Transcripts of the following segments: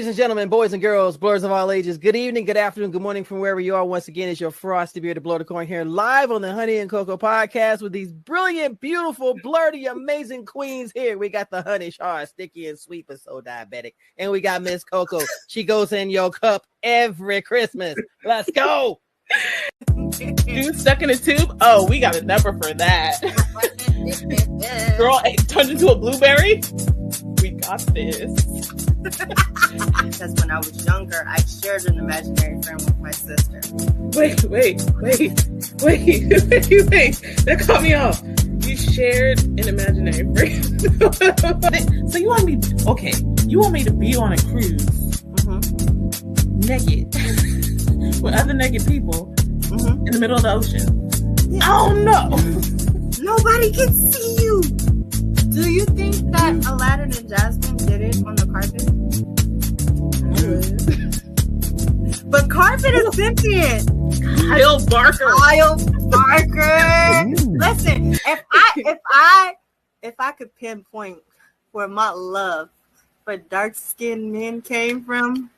Ladies and gentlemen, boys and girls, blurs of all ages, good evening, good afternoon, good morning from wherever you are. Once again, it's your frosty bearded blow the coin here live on the Honey and Cocoa podcast with these brilliant, beautiful, blurty, amazing queens here. We got the Honey Char, sticky and sweet, but so diabetic. And we got Miss Coco. She goes in your cup every Christmas. Let's go. Dude stuck in a tube? Oh, we got a number for that. Girl turned into a blueberry? We got this. Because when I was younger, I shared an imaginary friend with my sister. Wait. That caught me off. You shared an imaginary friend. So you want me to be on a cruise naked with other naked people in the middle of the ocean. Yeah. Oh no! Nobody can see you. Do you think that Aladdin and Jasmine did it on the carpet? But carpet is sentient. Kyle Barker. Listen, if I could pinpoint where my love for dark-skinned men came from,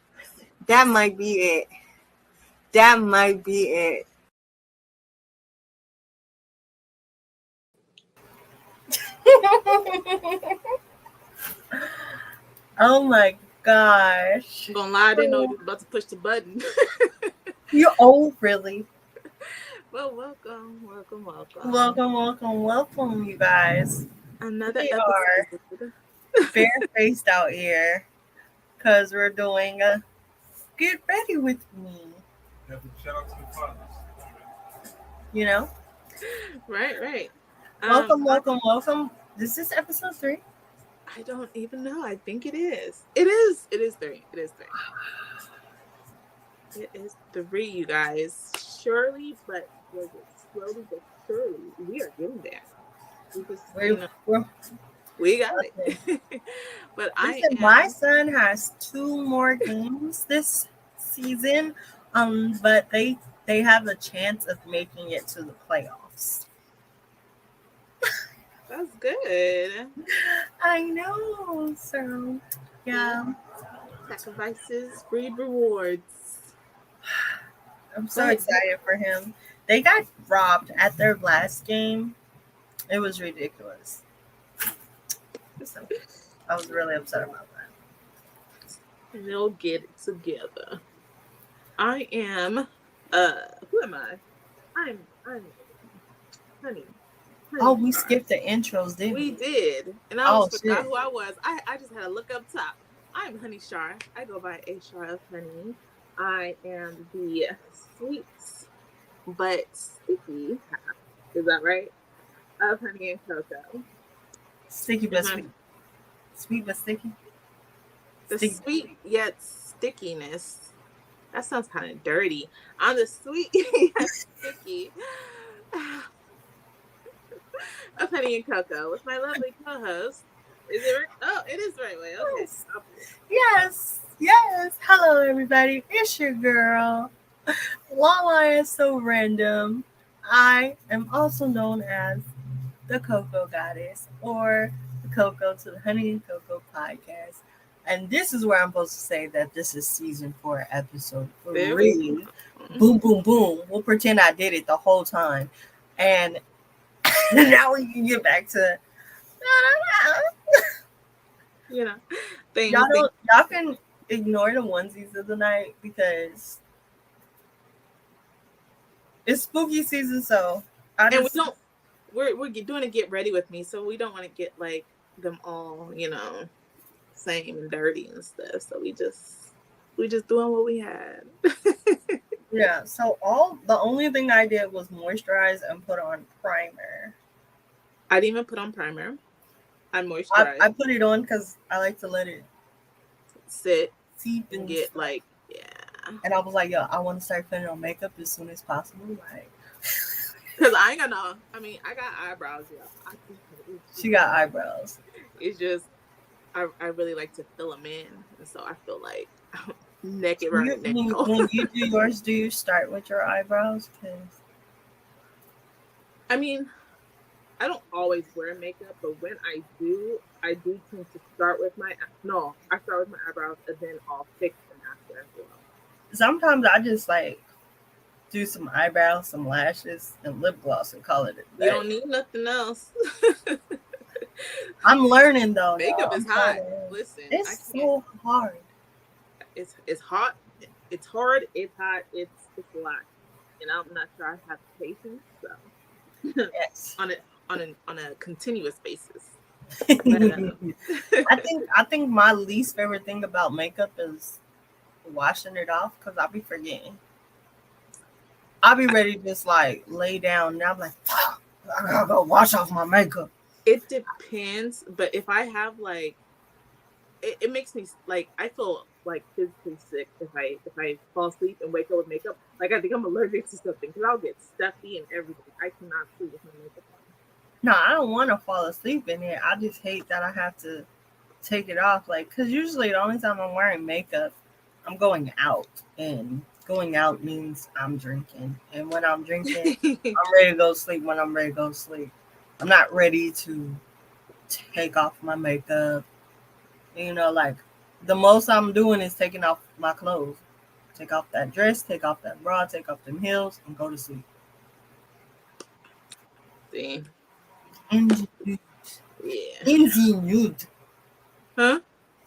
that might be it. That might be it. Oh my gosh. I'm gonna lie, I didn't know you were about to push the button. You really? Well, welcome, you guys. Another We episode. are bare-faced out here because we're doing a Get Ready With Me. You know? Right. Welcome. This is episode 3. I don't even know. I think it is. It is 3. It is 3, you guys. Surely, but slowly but surely, we are getting there. We got it. But my son has 2 more games this season, but they have a chance of making it to the playoffs. That's good. I know. So, yeah. Sacrifices breed rewards. I'm so excited for him. They got robbed at their last game. It was ridiculous. So, I was really upset about that. And they'll get it together. I am, who am I? I'm Honey. Oh, we skipped the intros, didn't we? We did. And I forgot who I was. I just had to look up top. I'm Honey Char. I go by A Char of Honey. I am the sweet but sticky half. Is that right? Of Honey and Cocoa. Sticky but sweet. Sweet but sticky. The sweet yet stickiness. That sounds kind of dirty. I'm the sweet yet sticky of Honey and Cocoa with my lovely co-host. Is it right? Oh, it is the right way. Okay. Yes. Hello, everybody. It's your girl. Lala is so random. I am also known as the Cocoa Goddess or the Cocoa to the Honey and Cocoa podcast. And this is where I'm supposed to say that this is season 4, episode 3. Boom, boom, boom. We'll pretend I did it the whole time. And now we can get back to things. Y'all can ignore the onesies of the night because it's spooky season, so we're doing a Get Ready With Me, so we don't want to get like them all, same and dirty and stuff. So we just doing what we had. Yeah, so the only thing I did was moisturize and put on primer. I didn't even put on primer. I moisturized. I put it on because I like to let it seep and get And I was like, yo, I want to start putting on makeup as soon as possible, because I ain't got no. I mean, I got eyebrows. Yeah, she got eyebrows. It's just I really like to fill them in, and so I feel like naked right now. When you do yours, do you start with your eyebrows? I mean, I don't always wear makeup, but when I do tend to start with I start with my eyebrows and then I'll fix them after as well. Sometimes I just like do some eyebrows, some lashes, and lip gloss and call it a day. You don't need nothing else. I'm learning though. Makeup is hot. Listen, it's so hard. It's hot. It's hard. It's hot. It's a lot, and I'm not sure I have patience. So Yes. on a continuous basis. I think my least favorite thing about makeup is washing it off because I'll be forgetting. I'll be ready to just like lay down and I'm like, I gotta go wash off my makeup. It depends, but if I have like, it makes me like I feel like physically sick if I fall asleep and wake up with makeup. Like I think I'm allergic to something because I'll get stuffy and everything. I cannot sleep with my makeup on. No, I don't want to fall asleep in it. I just hate that I have to take it off. Like, because usually the only time I'm wearing makeup, I'm going out. And going out means I'm drinking. And when I'm drinking, I'm ready to go to sleep when I'm ready to go to sleep. I'm not ready to take off my makeup. You know, like, the most I'm doing is taking off my clothes. Take off that dress, take off that bra, take off them heels, and go to sleep. See? In the nude. Yeah. In the nude. Huh?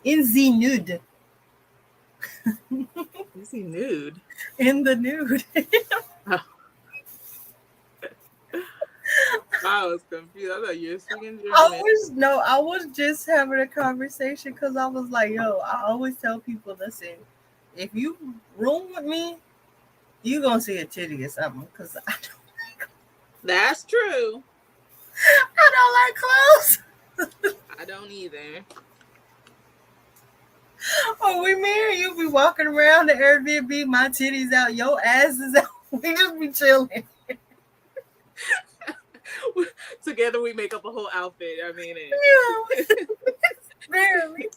In the nude. You see nude? In the nude. Oh. I was confused. I thought you were speaking German. I was just having a conversation because I was like, yo, I always tell people, listen, if you room with me, you gonna see a titty or something because I don't like. That's true. I don't like clothes. I don't either. Oh, we married, you be walking around the Airbnb, my titties out, your ass is out. We just be chilling. Together we make up a whole outfit. I mean, barely.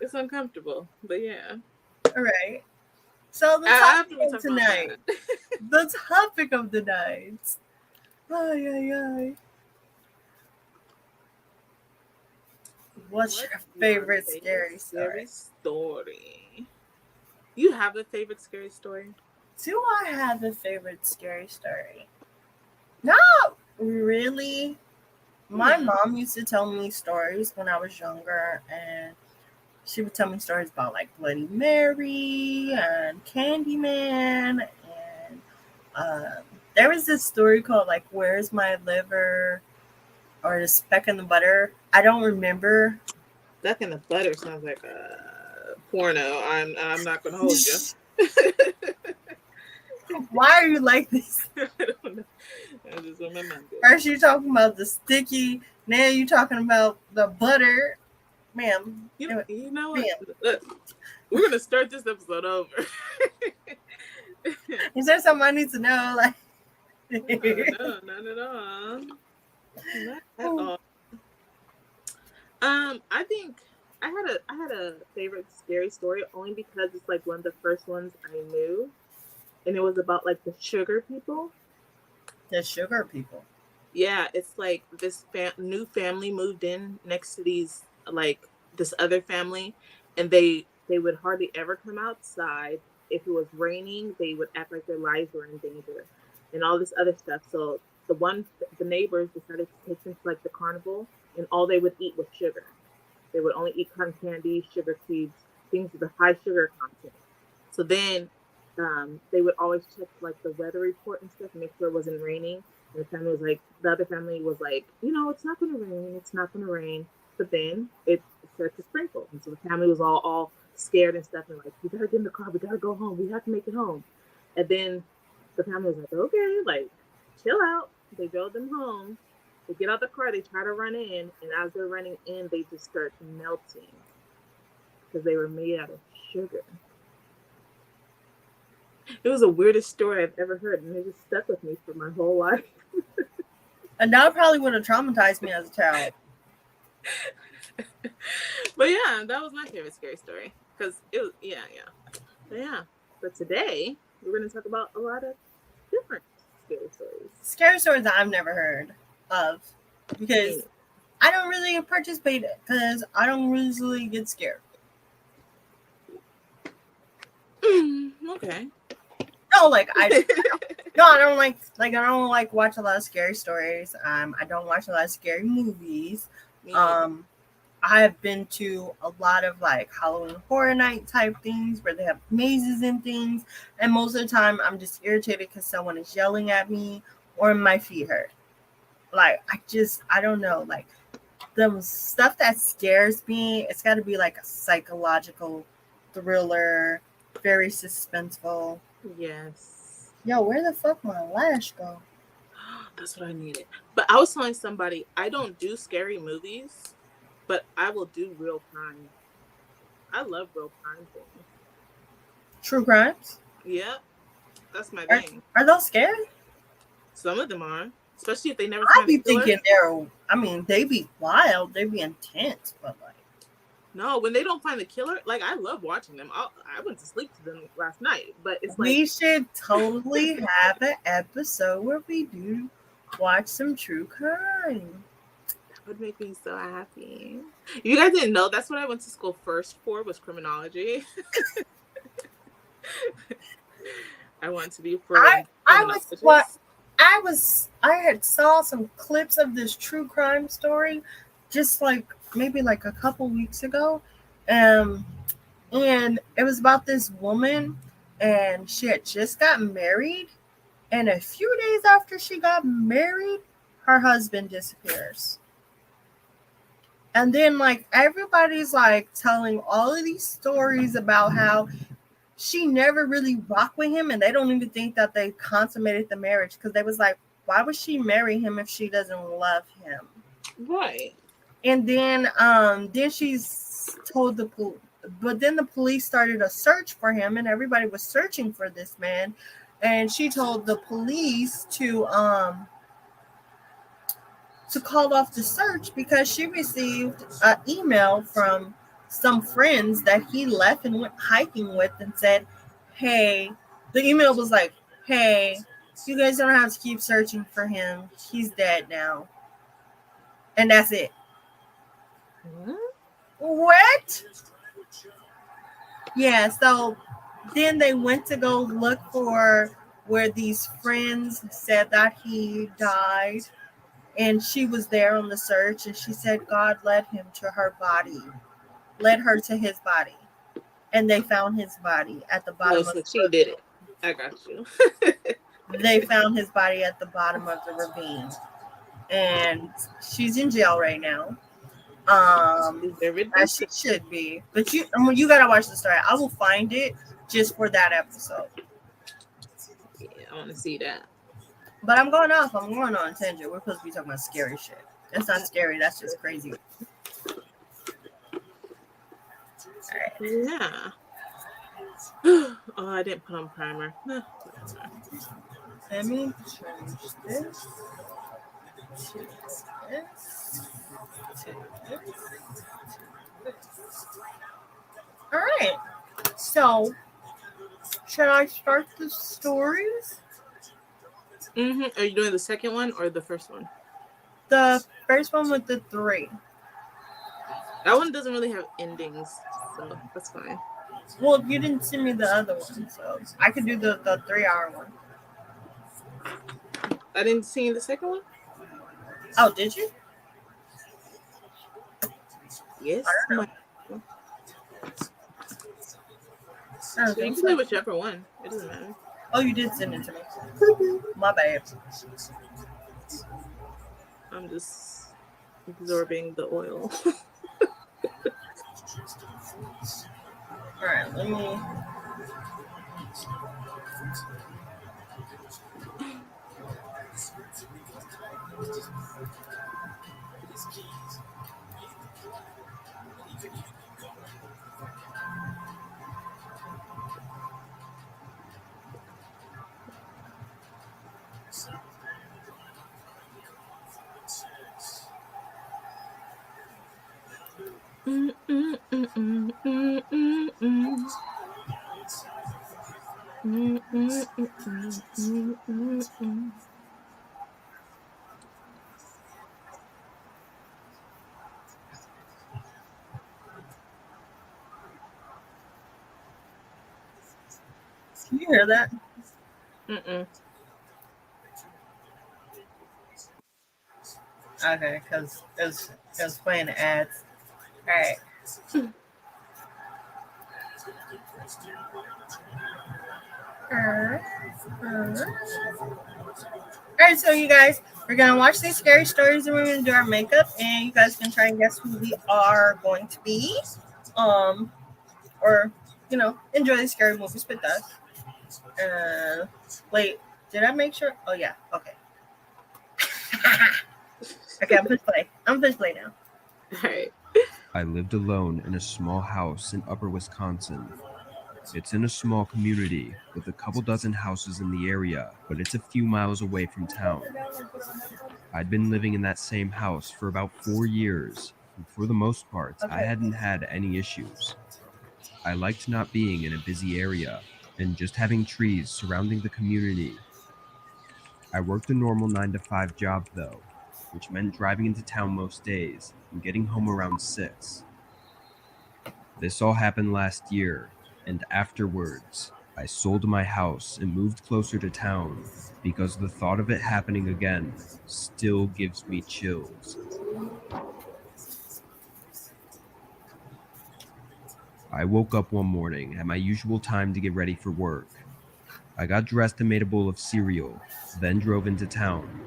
It's uncomfortable, but yeah. All right. So the topic of tonight. The topic of the night. Ay. What's your favorite scary story? You have a favorite scary story? Do I have a favorite scary story? Not really. My mom used to tell me stories when I was younger, and she would tell me stories about like Bloody Mary and Candyman, and there was this story called like Where's My Liver or The Speck in the Butter. I don't remember. Speck in the Butter sounds like a porno. I'm not gonna hold you. Why are you like this? I don't know. I just remember. First you talking about the sticky, now you talking about the butter. Ma'am. You know what? Look, we're gonna start this episode over. Is there something I need to know? Like No, not at all. Not at all. I think I had a favorite scary story only because it's like one of the first ones I knew. And it was about like the sugar people. The sugar people. Yeah, it's like this new family moved in next to these like this other family, and they would hardly ever come outside. If it was raining, they would act like their lives were in danger, and all this other stuff. So the neighbors decided to take them to like the carnival, and all they would eat was sugar. They would only eat cotton candy, sugar cubes, things with a high sugar content. So then they would always check like the weather report and stuff and make sure it wasn't raining. And the other family was like, it's not going to rain. It's not going to rain. But then it started to sprinkle. And so the family was all scared and stuff. And like, we got to get in the car. We got to go home. We have to make it home. And then the family was like, okay, like, chill out. They drove them home. They get out the car. They try to run in. And as they're running in, they just start melting because they were made out of sugar. It was the weirdest story I've ever heard, and it just stuck with me for my whole life. And that probably would have traumatized me as a child. But yeah, that was my favorite scary story. Because it was, yeah. But yeah. But today, we're going to talk about a lot of different scary stories. scary stories that I've never heard of because I don't really participate because I don't usually get scared. Okay. No, like I don't like watch a lot of scary stories. I don't watch a lot of scary movies. I have been to a lot of like Halloween Horror Night type things where they have mazes and things, and most of the time I'm just irritated because someone is yelling at me or my feet hurt. Like I don't know, like the stuff that scares me, it's got to be like a psychological thriller, very suspenseful. Yes. Yo, where the fuck my lash go? That's what I needed. But I was telling somebody I don't do scary movies, but I will do real crime. I love real crime things. True crimes? Yeah, that's my thing. Are those scary? Some of them are, especially if they never. I be thinking they be wild, they be intense, but like. No, when they don't find the killer, like I love watching them. I went to sleep to them last night, but it's like we should totally have an episode where we do watch some true crime. That would make me so happy. You guys didn't know that's what I went to school first for was criminology. I wanted to be I had saw some clips of this true crime story just like maybe like a couple weeks ago. And it was about this woman and she had just gotten married, and a few days after she got married, her husband disappears. And then like everybody's like telling all of these stories about how she never really rocked with him, and they don't even think that they consummated the marriage because they was like, why would she marry him if she doesn't love him? Right. And then she's told but then the police started a search for him, and everybody was searching for this man, and she told the police to call off the search because she received an email from some friends that he left and went hiking with and said, hey, the email was like, hey, you guys don't have to keep searching for him. He's dead now. And that's it. What? Yeah, so then they went to go look for where these friends said that he died. And she was there on the search, and she said God led him to her body, led her to his body. And they found his body at the bottom of the ravine. Did it. I got you. They found his body at the bottom of the ravine. And she's in jail right now. As she should be. But you gotta watch the story. I will find it just for that episode. Yeah, I want to see that. But I'm going on a tangent. We're supposed to be talking about scary shit. That's not scary. That's just crazy. All right. Yeah. Oh, I didn't put on primer. No. Let me change this to this to this. All right. So, should I start the stories? Are you doing the second one or the first one? The first one with the 3. That one doesn't really have endings, so that's fine. Well, you didn't send me the other one, so I could do the 3-hour one. I didn't see the second one? Oh, did you? Yes. You can do whichever one. It doesn't matter. Oh, you did send it to me. My bad. I'm just absorbing the oil. All right, let me. You hear that? Mm-mm. Okay, because it was playing the ads. All right. All right, so you guys, we're gonna watch these scary stories and we're gonna do our makeup, and you guys can try and guess who we are going to be, um, or enjoy these scary movies with us. Wait, did I make sure? Oh yeah, okay. Okay, I'm push play. I'm push play now. All right. I lived alone in a small house in upper Wisconsin. It's in a small community with a couple dozen houses in the area, but it's a few miles away from town. I'd been living in that same house for about 4 years, and for the most part, I hadn't had any issues. I liked not being in a busy area and just having trees surrounding the community. I worked a normal 9-to-5 job though, which meant driving into town most days and getting home around 6. This all happened last year, and afterwards, I sold my house and moved closer to town because the thought of it happening again still gives me chills. I woke up one morning at my usual time to get ready for work. I got dressed and made a bowl of cereal, then drove into town.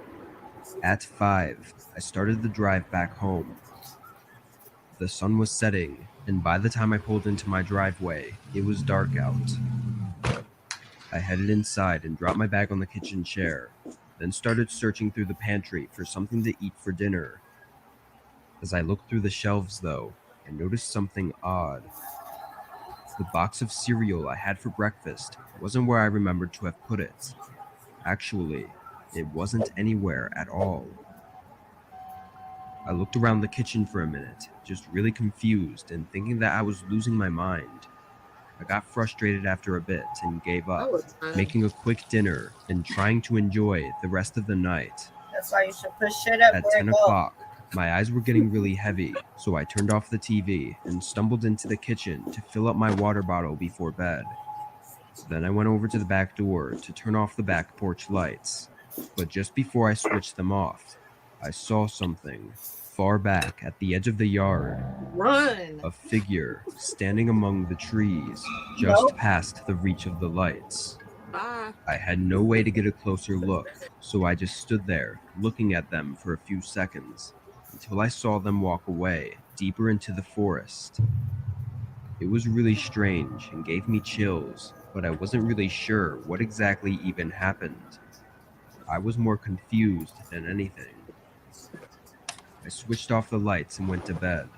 At 5, I started the drive back home. The sun was setting, and by the time I pulled into my driveway, it was dark out. I headed inside and dropped my bag on the kitchen chair, then started searching through the pantry for something to eat for dinner. As I looked through the shelves, though, I noticed something odd. The box of cereal I had for breakfast wasn't where I remembered to have put it. Actually, it wasn't anywhere at all. I looked around the kitchen for a minute, just really confused and thinking that I was losing my mind. I got frustrated after a bit and gave up, making a quick dinner and trying to enjoy the rest of the night. That's why you should push shit up. At 10 o'clock, my eyes were getting really heavy, so I turned off the TV and stumbled into the kitchen to fill up my water bottle before bed. Then I went over to the back door to turn off the back porch lights. But just before I switched them off, I saw something far back at the edge of the yard. Run! A figure standing among the trees, just past the reach of the lights. Bye. I had no way to get a closer look, so I just stood there, looking at them for a few seconds, until I saw them walk away, deeper into the forest. It was really strange and gave me chills, but I wasn't really sure what exactly even happened. I was more confused than anything. I switched off the lights and went to bed.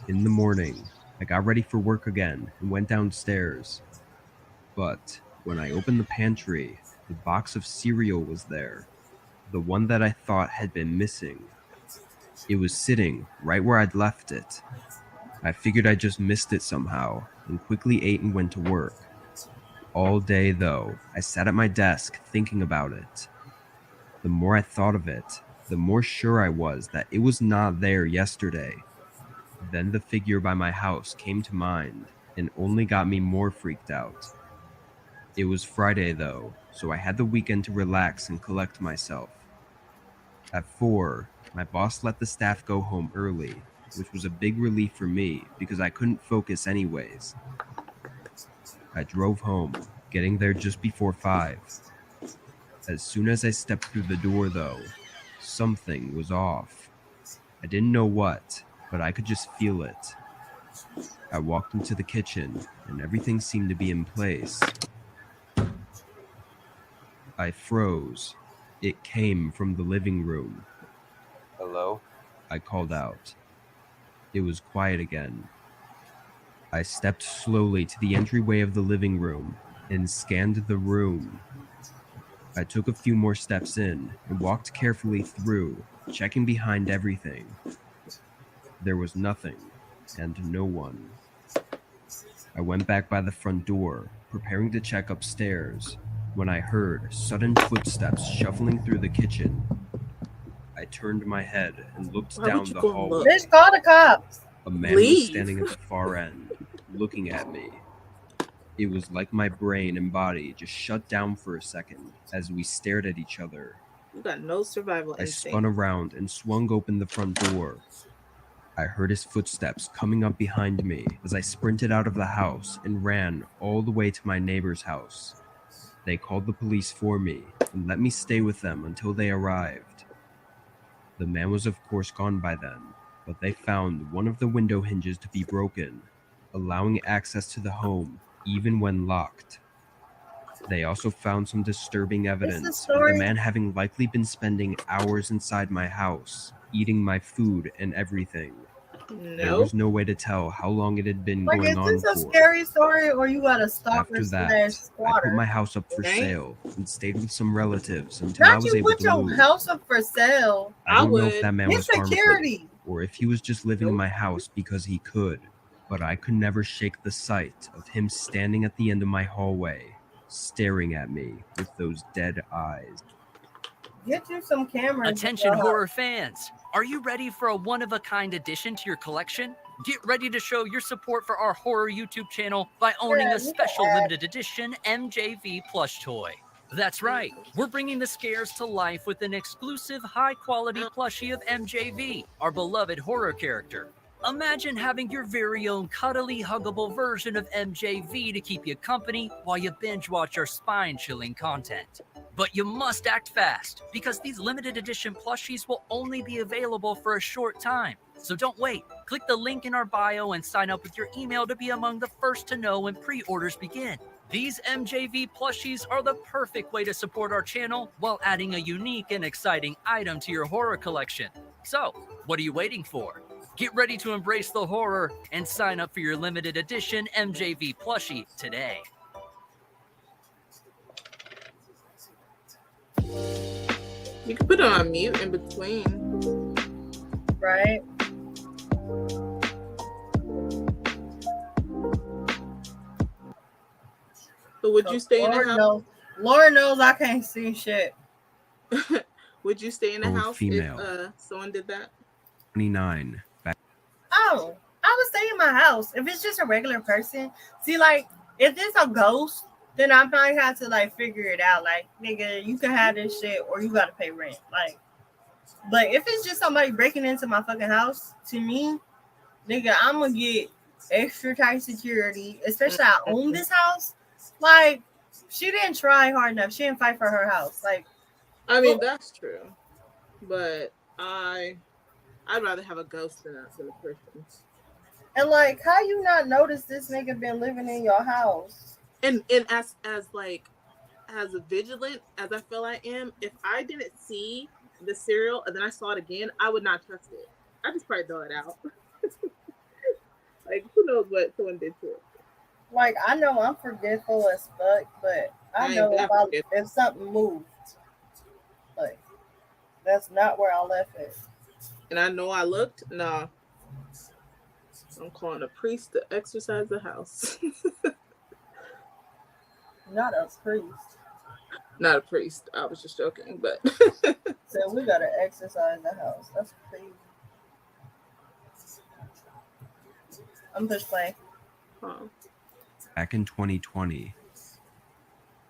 In the morning, I got ready for work again and went downstairs. But when I opened the pantry, the box of cereal was there, the one that I thought had been missing. It was sitting right where I'd left it. I figured I just missed it somehow and quickly ate and went to work. All day, though, I sat at my desk thinking about it. The more I thought of it, the more sure I was that it was not there yesterday. Then the figure by my house came to mind and only got me more freaked out. It was Friday, though, so I had the weekend to relax and collect myself. At 4, my boss let the staff go home early, which was a big relief for me because I couldn't focus anyways. I drove home, getting there just before 5. As soon as I stepped through the door, though, something was off. I didn't know what, but I could just feel it. I walked into the kitchen, and everything seemed to be in place. I froze. It came from the living room. "Hello?" I called out. It was quiet again. I stepped slowly to the entryway of the living room and scanned the room. I took a few more steps in and walked carefully through, checking behind everything. There was nothing, and no one. I went back by the front door, preparing to check upstairs, when I heard sudden footsteps shuffling through the kitchen. I turned my head and looked down the hallway. Bitch, call the cops. A man was standing at the far end, looking at me. It was like my brain and body just shut down for a second as we stared at each other. You got no survival I instinct. spun around and swung open the front door. I heard his footsteps coming up behind me as I sprinted out of the house and ran all the way to my neighbor's house. They called the police for me and let me stay with them until they arrived. The man was of course gone by then, but they found one of the window hinges to be broken, allowing access to the home even when locked. They also found some disturbing evidence of the man having likely been spending hours inside my house, eating my food and everything. There was no way to tell how long it had been going on for. Is this a for. scary story, or you got a stalker After slash that, I squatter? put my house up for Right? sale and stayed with some relatives until I Not was you able put to your move. house up for sale. I don't know if would. that man Get was harmful security. or if he was just living in my house because he could, but I could never shake the sight of him standing at the end of my hallway, staring at me with those dead eyes. Get you some cameras. Attention horror fans, are you ready for a one-of-a-kind addition to your collection? Get ready to show your support for our horror YouTube channel by owning a special limited edition MJV plush toy. That's right, we're bringing the scares to life with an exclusive high-quality plushie of MJV, our beloved horror character. Imagine having your very own cuddly, huggable version of MJV to keep you company while you binge watch our spine-chilling content. But you must act fast, because these limited edition plushies will only be available for a short time. So don't wait. Click the link in our bio and sign up with your email to be among the first to know when pre-orders begin. These MJV plushies are the perfect way to support our channel while adding a unique and exciting item to your horror collection. So, what are you waiting for? Get ready to embrace the horror and sign up for your limited edition MJV plushie today. You can put it on mute in between. Right. But would you stay in the house? Lord knows I can't see shit. Would you stay in the house female. if someone did that? 29. Oh, I would stay in my house. If it's just a regular person, see, like, if it's a ghost, then I might have to, like, figure it out. Like, nigga, you can have this shit or you gotta pay rent. Like, but if it's just somebody breaking into my fucking house, to me, nigga, I'm gonna get extra tight security, especially I own this house. Like, she didn't try hard enough. She didn't fight for her house. Like, I mean, that's true. But I'd rather have a ghost than a person. and like, how you not notice this nigga been living in your house? And as vigilant as I feel I am, if I didn't see the cereal and then I saw it again, I would not trust it. I just probably throw it out. Like, who knows what someone did to it? Like, I know I'm forgetful as fuck, but I know if something moved, like, that's not where I left it. And I know I looked. Nah, I'm calling a priest to exorcise the house. Not a priest. Not a priest. I was just joking, but So we gotta exercise the house. That's crazy. I'm push play. Back in 2020,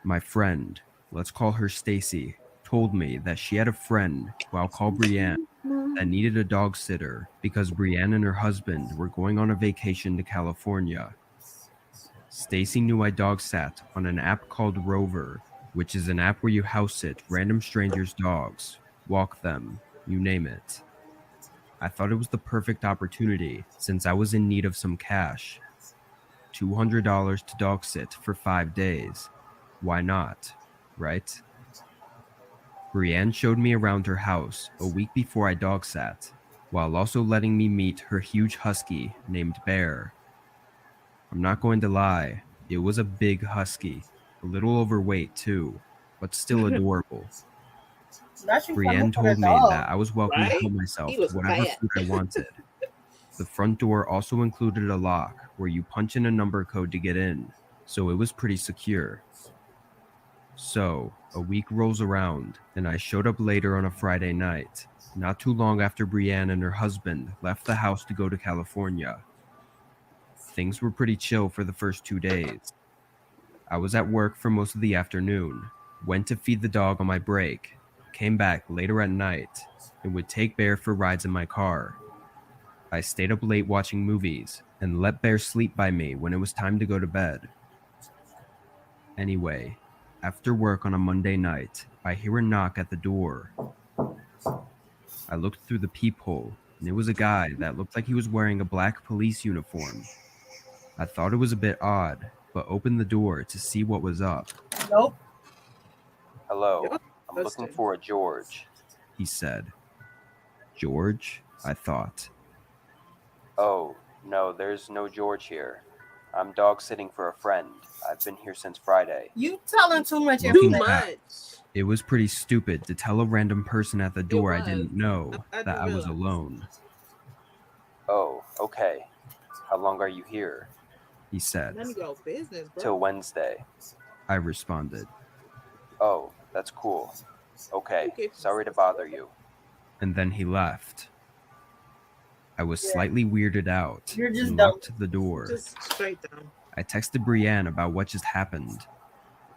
my friend, let's call her Stacy, told me that she had a friend, who I'll call Brienne, that needed a dog sitter because Brienne and her husband were going on a vacation to California. Stacy knew I dog sat on an app called Rover, which is an app where you house sit random strangers' dogs, walk them, you name it. I thought it was the perfect opportunity since I was in need of some cash. $200 to dog sit for 5 days. Why not, right? Brienne showed me around her house a week before I dog sat, while also letting me meet her huge husky named Bear. I'm not going to lie, it was a big husky, a little overweight too, but still adorable. Brienne told me that I was welcome to help myself to whatever food I wanted. The front door also included a lock where you punch in a number code to get in, so it was pretty secure. So, a week rolls around, and I showed up later on a Friday night, not too long after Brienne and her husband left the house to go to California. Things were pretty chill for the first 2 days. I was at work for most of the afternoon, went to feed the dog on my break, came back later at night, and would take Bear for rides in my car. I stayed up late watching movies and let Bear sleep by me when it was time to go to bed. Anyway, after work on a Monday night, I hear a knock at the door. I looked through the peephole, and it was a guy that looked like he was wearing a black police uniform. I thought it was a bit odd, but opened the door to see what was up. Nope. "Hello, Yep, I'm that's looking it. for a George," he said. George? I thought. "Oh, no, there's no George here. I'm dog sitting for a friend. I've been here since Friday." You telling too much Too Looking information. back, much. it was pretty stupid to tell a random person at the door I was. didn't know I that do I was realize. alone. "Oh, okay. How long are you here?" he said. None of your business, bro. "Till Wednesday," I responded. "Oh, that's cool. Okay, sorry to bother you." And then he left. I was slightly weirded out You're just and dumb. locked the door. Just straight down. I texted Brienne about what just happened.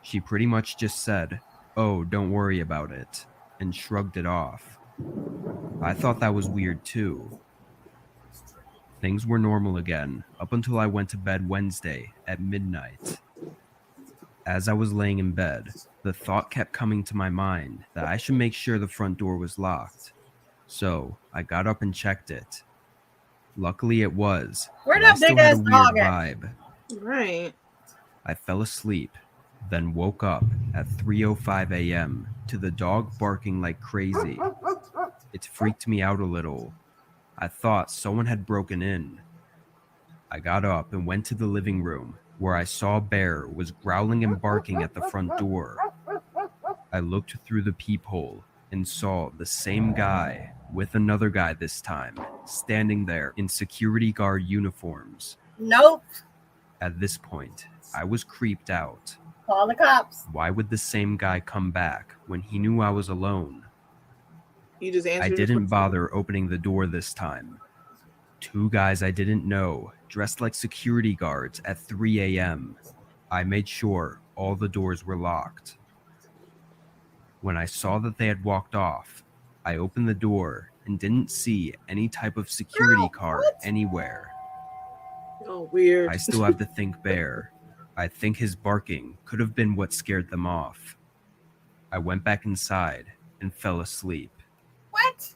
She pretty much just said, "Oh, don't worry about it," and shrugged it off. I thought that was weird too. Things were normal again up until I went to bed Wednesday at midnight. As I was laying in bed, the thought kept coming to my mind that I should make sure the front door was locked. So I got up and checked it. Luckily it was, Where but I that still big had a ass weird dog at? vibe. Right. I fell asleep, then woke up at 3:05 a.m. to the dog barking like crazy. It freaked me out a little. I thought someone had broken in. I got up and went to the living room, where I saw Bear was growling and barking at the front door. I looked through the peephole and saw the same guy, with another guy this time, standing there in security guard uniforms. Nope. At this point, I was creeped out. Call the cops. Why would the same guy come back when he knew I was alone? You just answered I your didn't question. bother opening the door this time. Two guys I didn't know, dressed like security guards at 3 a.m. I made sure all the doors were locked. When I saw that they had walked off, I opened the door and didn't see any type of security car anywhere. Oh, weird. I still have to think Bear. I think his barking could have been what scared them off. I went back inside and fell asleep. What?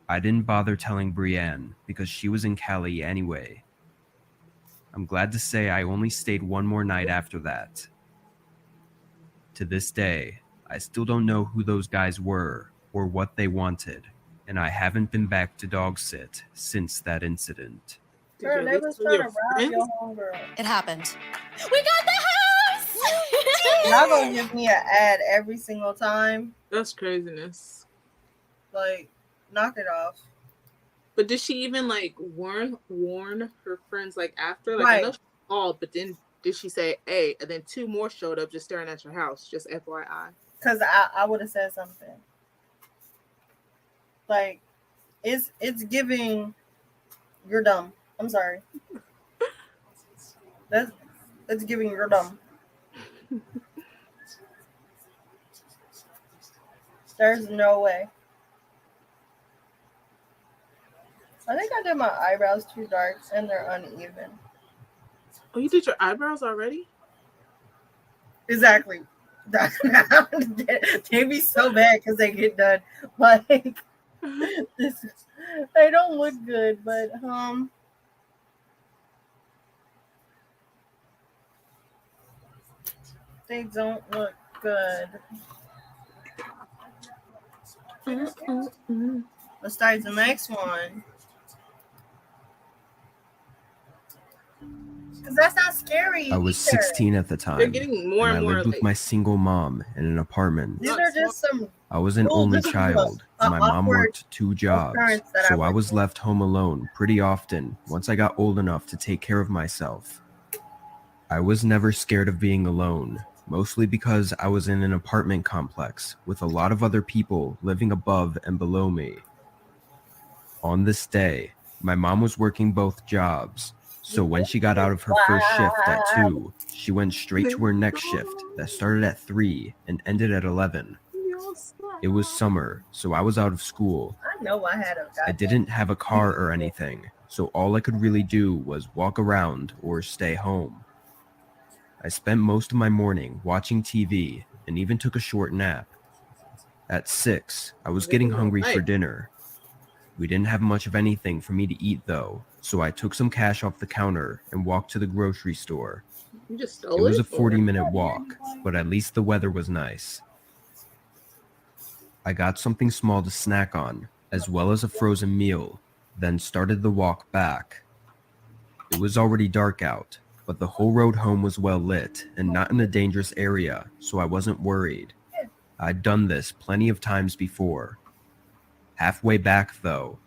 I didn't bother telling Brienne because she was in Cali anyway. I'm glad to say I only stayed one more night after that. To this day, I still don't know who those guys were or what they wanted, and I haven't been back to dog sit since that incident. Did Girl, you they listen was to trying your to rob friends? your homegirl. It happened. We got the house! Y'all gonna give me an ad every single time. That's craziness. Like, knock it off. But did she even like warn her friends like after? Like I Right. know she called, but then did she say, "Hey," and then two more showed up just staring at your house? Just FYI. Cause I would have said something. Like, it's giving you're dumb. I'm sorry. That's giving you're dumb. There's no way. I think I did my eyebrows too dark and they're uneven. Oh, you did your eyebrows already? Exactly. They be so bad because they get done. Like this, they don't look good, but they don't look good. Let's start the next one. Because that's not scary. I was either. 16 at the They're time, getting more and I and more lived with like my single mom in an apartment. These are just some I was an Well, only this is child, a and my mom awkward worked 2 jobs, occurrence that I so I went was through. left home alone pretty often once I got old enough to take care of myself. I was never scared of being alone, mostly because I was in an apartment complex with a lot of other people living above and below me. On this day, my mom was working both jobs, So when she got out of her first shift at 2, she went straight to her next shift that started at 3 and ended at 11. It was summer, so I was out of school. I know I had a I didn't have a car or anything, so all I could really do was walk around or stay home. I spent most of my morning watching TV and even took a short nap. At 6, I was getting hungry for dinner. We didn't have much of anything for me to eat though, so I took some cash off the counter and walked to the grocery store. You just stole It was a 40-minute walk, but at least the weather was nice. I got something small to snack on, as well as a frozen meal, then started the walk back. It was already dark out, but the whole road home was well lit and not in a dangerous area, so I wasn't worried. I'd done this plenty of times before. Halfway back, though,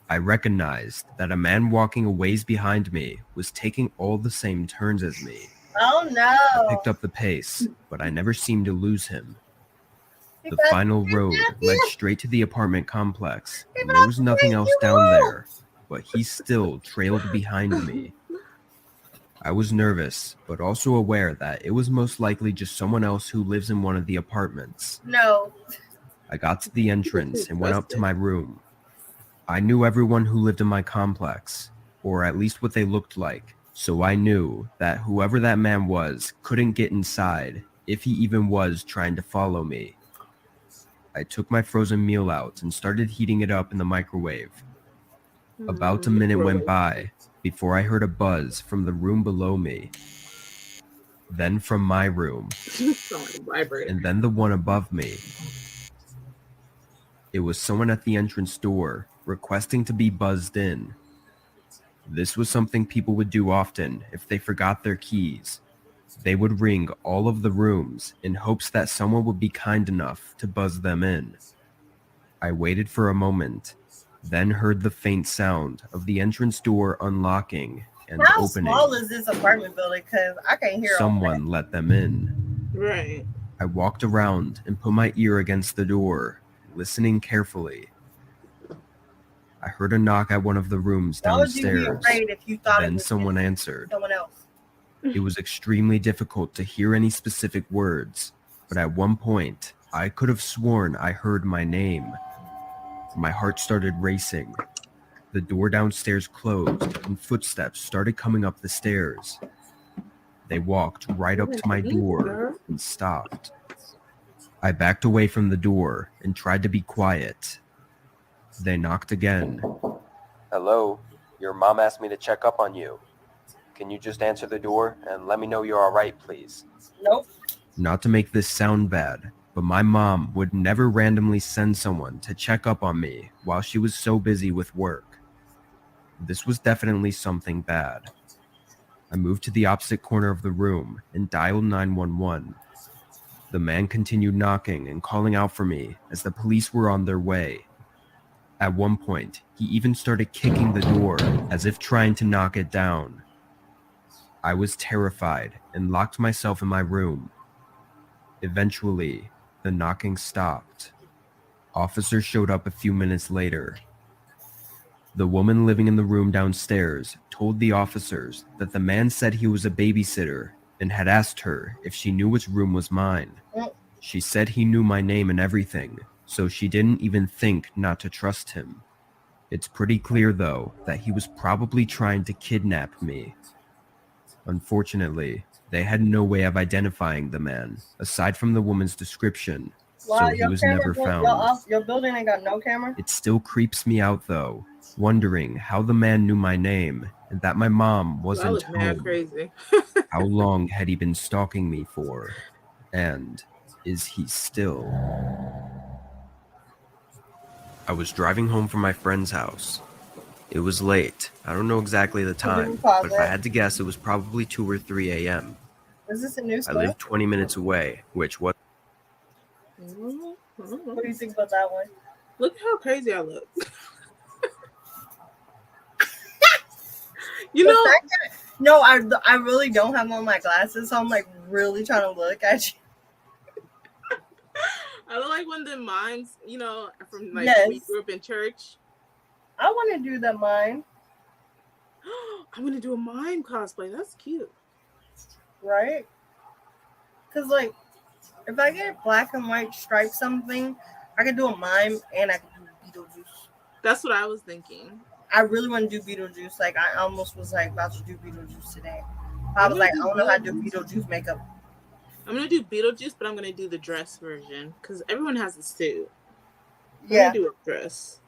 I recognized that a man walking a ways behind me was taking all the same turns as me. Oh no! I picked up the pace, but I never seemed to lose him. The final road led straight to the apartment complex, and there was nothing else down there, but he still trailed behind me. I was nervous, but also aware that it was most likely just someone else who lives in one of the apartments. No. I got to the entrance and went up to my room. I knew everyone who lived in my complex, or at least what they looked like, so I knew that whoever that man was couldn't get inside, if he even was trying to follow me. I took my frozen meal out and started heating it up in the microwave. About a minute went by before I heard a buzz from the room below me. Then from my room, and then the one above me. It was someone at the entrance door requesting to be buzzed in. This was something people would do often if they forgot their keys. They would ring all of the rooms in hopes that someone would be kind enough to buzz them in. I waited for a moment, then heard the faint sound of the entrance door unlocking and opening. How small is this apartment building? Because I can't hear someone let them in. Right. I walked around and put my ear against the door, listening carefully. I heard a knock at one of the rooms downstairs. Why would you be afraid if you thought then it was someone answered. Someone else. It was extremely difficult to hear any specific words, but at one point, I could have sworn I heard my name. My heart started racing. The door downstairs closed, and footsteps started coming up the stairs. They walked right up to my door and stopped. I backed away from the door and tried to be quiet. They knocked again. Hello, your mom asked me to check up on you. Can you just answer the door and let me know you're all right, please? Nope. Not to make this sound bad, but my mom would never randomly send someone to check up on me while she was so busy with work. This was definitely something bad. I moved to the opposite corner of the room and dialed 911. The man continued knocking and calling out for me as the police were on their way. At one point, he even started kicking the door as if trying to knock it down. I was terrified and locked myself in my room. Eventually, the knocking stopped. Officers showed up a few minutes later. The woman living in the room downstairs told the officers that the man said he was a babysitter and had asked her if she knew which room was mine. She said he knew my name and everything, so she didn't even think not to trust him. It's pretty clear, though, that he was probably trying to kidnap me. Unfortunately, they had no way of identifying the man, aside from the woman's description, so he was never found. Your building ain't got no camera? It still creeps me out, though, wondering how the man knew my name and that my mom wasn't home. Mad crazy. How long had he been stalking me for? And is he still? I was driving home from my friend's house. It was late. I don't know exactly the time, but if I had to guess, it was probably 2 or 3 a.m. Is this a new I store? lived 20 minutes away, which was... What do you think about that one? Look how crazy I look. You know, no, I really don't have on my glasses, so I'm like really trying to look at you. I look like one of the mimes, you know, from like Yes. we grew up in church. I want to do the mime. I'm gonna do a mime cosplay. That's cute. Right? Because, like, if I get black and white stripe something, I could do a mime and I could do Beetlejuice. That's what I was thinking. I really want to do Beetlejuice. Like, I almost was like about to do Beetlejuice today. I was like, I don't know how to do Beetlejuice makeup. I'm gonna do Beetlejuice, but I'm gonna do the dress version because everyone has a suit. Yeah. I'm gonna do a dress,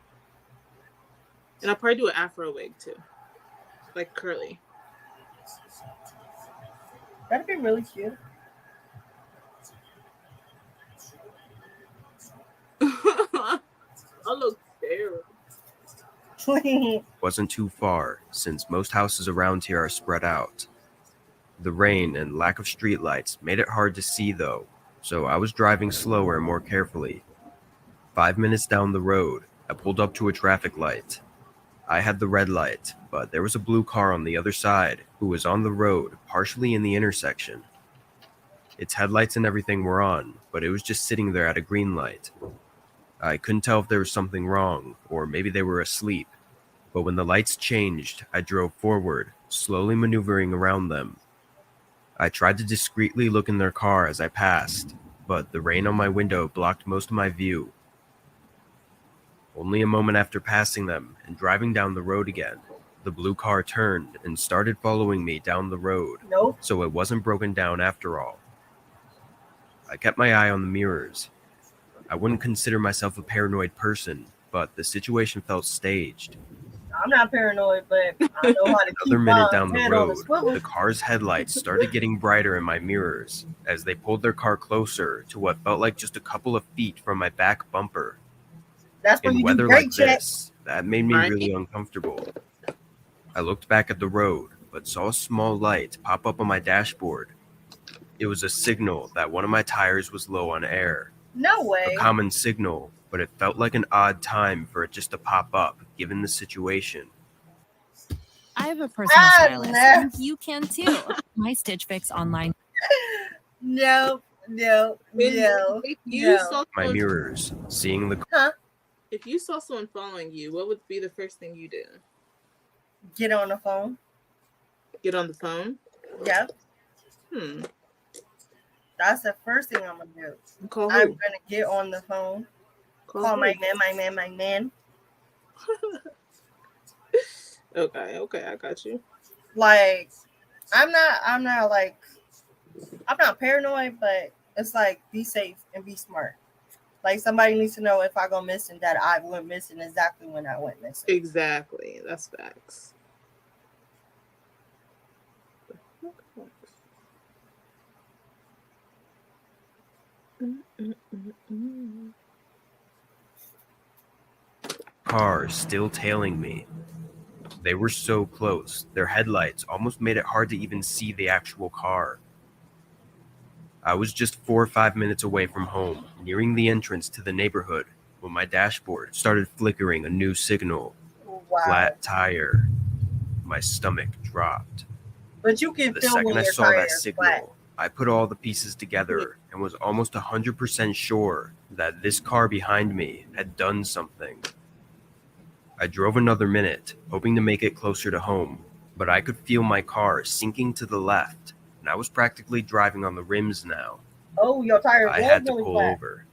and I'll probably do an afro wig too, like curly. That'd be really cute. I look terrible. Wasn't too far, since most houses around here are spread out. The rain and lack of streetlights made it hard to see though, so I was driving slower and more carefully. 5 minutes down the road, I pulled up to a traffic light. I had the red light, but there was a blue car on the other side who was on the road, partially in the intersection. Its headlights and everything were on, but it was just sitting there at a green light. I couldn't tell if there was something wrong, or maybe they were asleep. But when the lights changed, I drove forward, slowly maneuvering around them. I tried to discreetly look in their car as I passed, but the rain on my window blocked most of my view. Only a moment after passing them and driving down the road again, the blue car turned and started following me down the road, Nope. so it wasn't broken down after all. I kept my eye on the mirrors. I wouldn't consider myself a paranoid person, but the situation felt staged. I'm not paranoid, but I know how to keep Another minute my down the head on the road, swivel. the car's headlights started getting brighter in my mirrors as they pulled their car closer to what felt like just a couple of feet from my back bumper. That's when In you weather do brake like check. this, that made me Right. really uncomfortable. I looked back at the road, but saw a small light pop up on my dashboard. It was a signal that one of my tires was low on air. No way. A common signal, but it felt like an odd time for it just to pop up, given the situation. I have a personal stylist, no. and you can too. My Stitch Fix online. No. If you No. saw My someone, mirrors, seeing the if you saw someone following you, what would be the first thing you do? Get on the phone. Get on the phone? Yep. Hmm. That's the first thing I'm gonna do. Call I'm who? gonna get on the phone. Call Call who? my man. Okay, I got you. Like, I'm not paranoid, but it's like be safe and be smart. Like, somebody needs to know if I go missing that I went missing exactly when I went missing. Exactly. That's facts. car still tailing me. They were so close, their headlights almost made it hard to even see the actual car. I was just 4 or 5 minutes away from home, nearing the entrance to the neighborhood, when my dashboard started flickering a new signal. Wow. Flat tire. My stomach dropped. But you can The feel second when I your saw tire that is signal, flat. I put all the pieces together and was almost 100% sure that this car behind me had done something. I drove another minute, hoping to make it closer to home, but I could feel my car sinking to the left, and I was practically driving on the rims now. Oh, your tire I was had to really pull flat. over.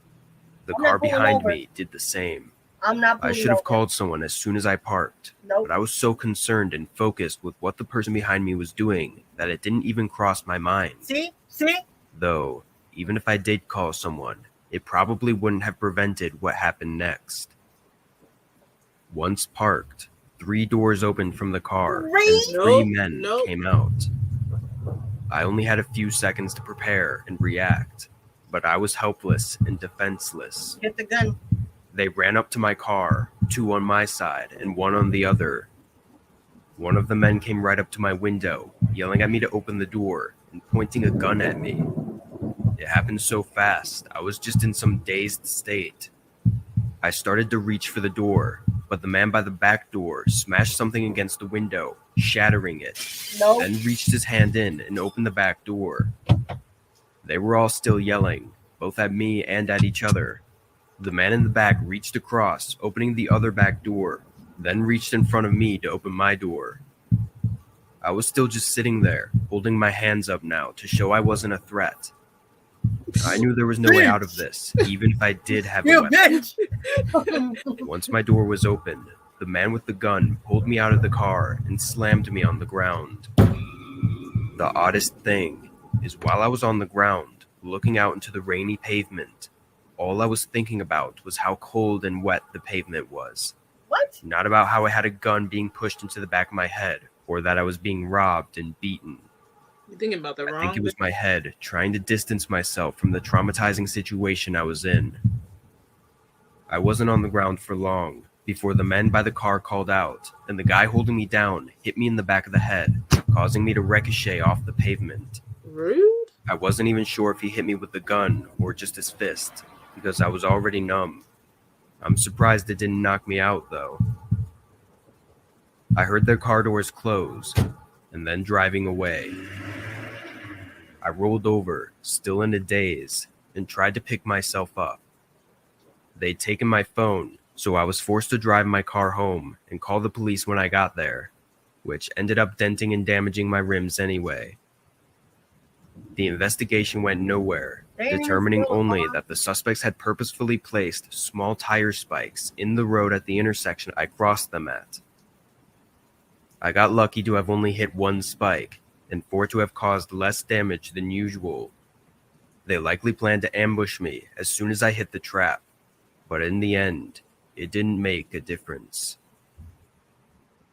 The I'm car not pulling behind over. me did the same. I'm not I pulling should have over. called someone as soon as I parked, Nope. but I was so concerned and focused with what the person behind me was doing that it didn't even cross my mind. See? Though, even if I did call someone, it probably wouldn't have prevented what happened next. Once parked, 3 doors opened from the car, and 3 Nope, men nope. came out. I only had a few seconds to prepare and react, but I was helpless and defenseless. Get the gun. They ran up to my car, 2 on my side and 1 on the other. One of the men came right up to my window, yelling at me to open the door and pointing a gun at me. It happened so fast, I was just in some dazed state. I started to reach for the door, but the man by the back door smashed something against the window, shattering it, No. then reached his hand in and opened the back door. They were all still yelling, both at me and at each other. The man in the back reached across, opening the other back door, then reached in front of me to open my door. I was still just sitting there, holding my hands up now to show I wasn't a threat. I knew there was no way out of this, even if I did have a You weapon. bitch! Once my door was open, the man with the gun pulled me out of the car and slammed me on the ground. The oddest thing is while I was on the ground, looking out into the rainy pavement, all I was thinking about was how cold and wet the pavement was. What? Not about how I had a gun being pushed into the back of my head, or that I was being robbed and beaten. You're thinking about the I wrong think it was thing. my head trying to distance myself from the traumatizing situation I was in. I wasn't on the ground for long before the men by the car called out, and the guy holding me down hit me in the back of the head, causing me to ricochet off the pavement. Rude? I wasn't even sure if he hit me with the gun or just his fist, because I was already numb. I'm surprised it didn't knock me out, though. I heard their car doors close, and then driving away. I rolled over, still in a daze, and tried to pick myself up. They'd taken my phone, so I was forced to drive my car home and call the police when I got there, which ended up denting and damaging my rims anyway. The investigation went nowhere, determining only that the suspects had purposefully placed small tire spikes in the road at the intersection I crossed them at. I got lucky to have only hit one spike, and for it to have caused less damage than usual. They likely planned to ambush me as soon as I hit the trap, but in the end, it didn't make a difference.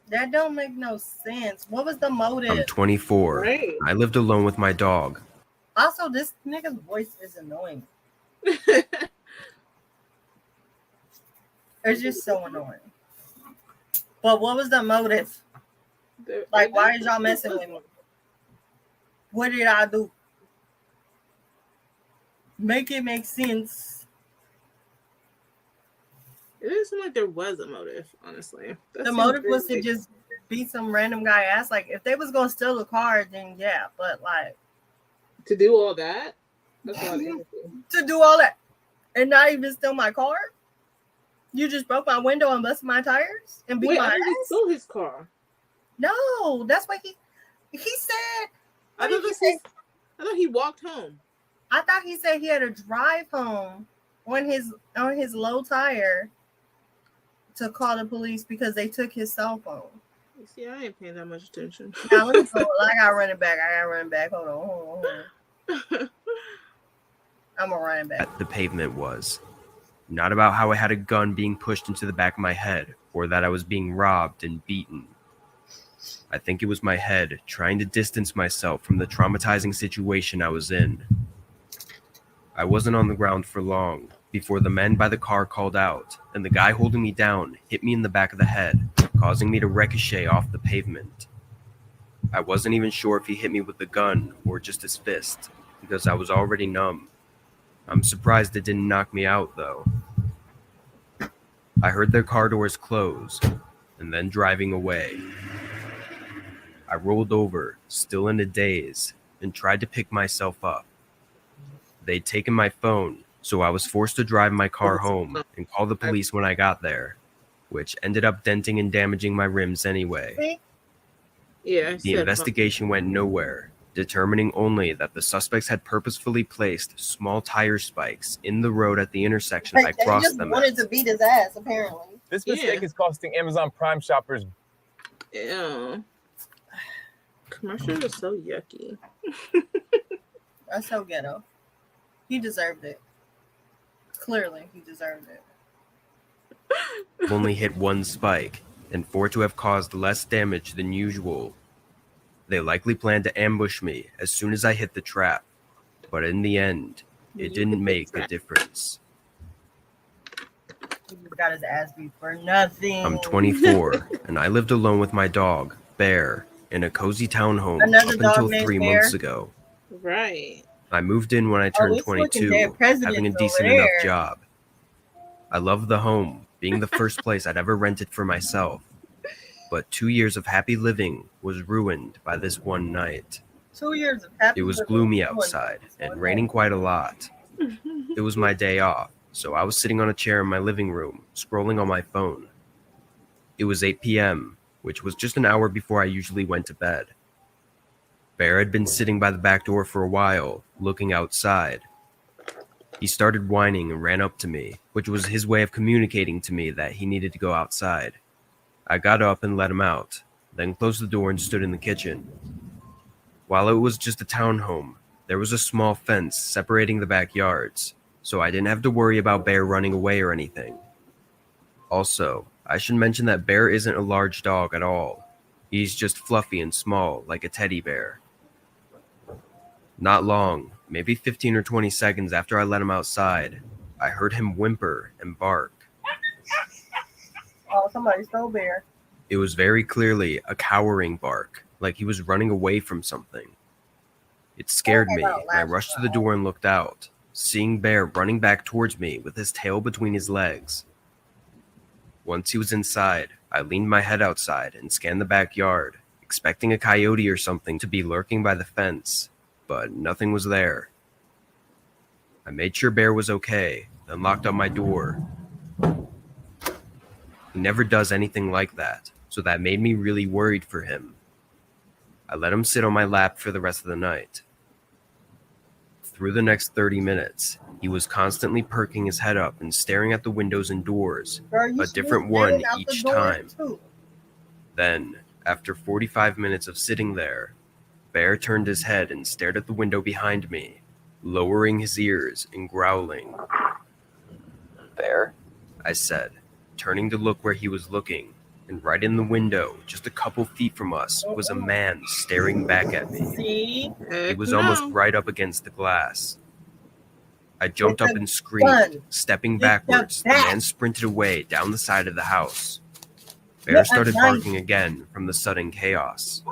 That don't make no sense. What was the motive? I'm 24. Right. I lived alone with my dog. Also, this nigga's voice is annoying. It's just so annoying. But what was the motive? Like, why is y'all messing with me? What did I do? Make it make sense. It didn't seem like there was a motive, honestly. That The seems motive very was to like- just beat some random guy ass. Like, if they was gonna steal the car, then yeah. But like, to do all that. That's a lot of energy. to do all that and not even steal my car, you just broke my window and busted my tires and beat Wait, my I thought he ass. stole his car. No, that's what he said. I What did thought, he say? I thought he walked home. I thought he said he had to drive home on his low tire to call the police because they took his cell phone. You see, I ain't paying that much attention. Now let me go. I gotta run it back. Hold on. I'm gonna run it back. The pavement was. Not about how I had a gun being pushed into the back of my head, or that I was being robbed and beaten. I think it was my head trying to distance myself from the traumatizing situation I was in. I wasn't on the ground for long before the men by the car called out, and the guy holding me down hit me in the back of the head, causing me to ricochet off the pavement. I wasn't even sure if he hit me with the gun or just his fist, because I was already numb. I'm surprised it didn't knock me out, though. I heard their car doors close, and then driving away. I rolled over, still in a daze, and tried to pick myself up. They'd taken my phone, so I was forced to drive my car home and call the police when I got there, which ended up denting and damaging my rims anyway. See? Yeah. The investigation went nowhere, determining only that the suspects had purposefully placed small tire spikes in the road at the intersection I They crossed just them wanted at. to beat his ass, apparently. This mistake is costing Amazon Prime shoppers. Yeah. Commercials are so yucky. That's so ghetto. He deserved it. Clearly, he deserved it. Only hit one spike, and for it to have caused less damage than usual. They likely planned to ambush me as soon as I hit the trap, but in the end, it didn't make a difference. He got his ass beat for nothing. I'm 24, and I lived alone with my dog, Bear, in a cozy townhome Another up dog until named 3 Bear? months ago. Right. I moved in when I turned this fucking 22, dead president's having a over decent enough there. job. I loved the home, being the first place I'd ever rented for myself. But 2 years of happy living was ruined by this one night. 2 years of happy It was living. gloomy outside and raining quite a lot. It was my day off, so I was sitting on a chair in my living room, scrolling on my phone. It was 8 p.m., which was just an hour before I usually went to bed. Bear had been sitting by the back door for a while, looking outside. He started whining and ran up to me, which was his way of communicating to me that he needed to go outside. I got up and let him out, then closed the door and stood in the kitchen. While it was just a townhome, there was a small fence separating the backyards, so I didn't have to worry about Bear running away or anything. Also, I should mention that Bear isn't a large dog at all. He's just fluffy and small, like a teddy bear. Not long, maybe 15 or 20 seconds after I let him outside, I heard him whimper and bark. Oh, somebody stole Bear. It was very clearly a cowering bark, like he was running away from something. It scared me, and I rushed to the door and looked out, seeing Bear running back towards me with his tail between his legs. Once he was inside, I leaned my head outside and scanned the backyard, expecting a coyote or something to be lurking by the fence, but nothing was there. I made sure Bear was okay, then locked up my door. He never does anything like that, so that made me really worried for him. I let him sit on my lap for the rest of the night. Through the next 30 minutes, he was constantly perking his head up and staring at the windows and doors, a different one each time. Then, after 45 minutes of sitting there, Bear turned his head and stared at the window behind me, lowering his ears and growling. "Bear?" I said, turning to look where he was looking, and right in the window, just a couple feet from us, was a man staring back at me. See? He was almost right up against the glass. I jumped up and screamed, stepping backwards. The man sprinted away down the side of the house. Bear started barking again from the sudden chaos.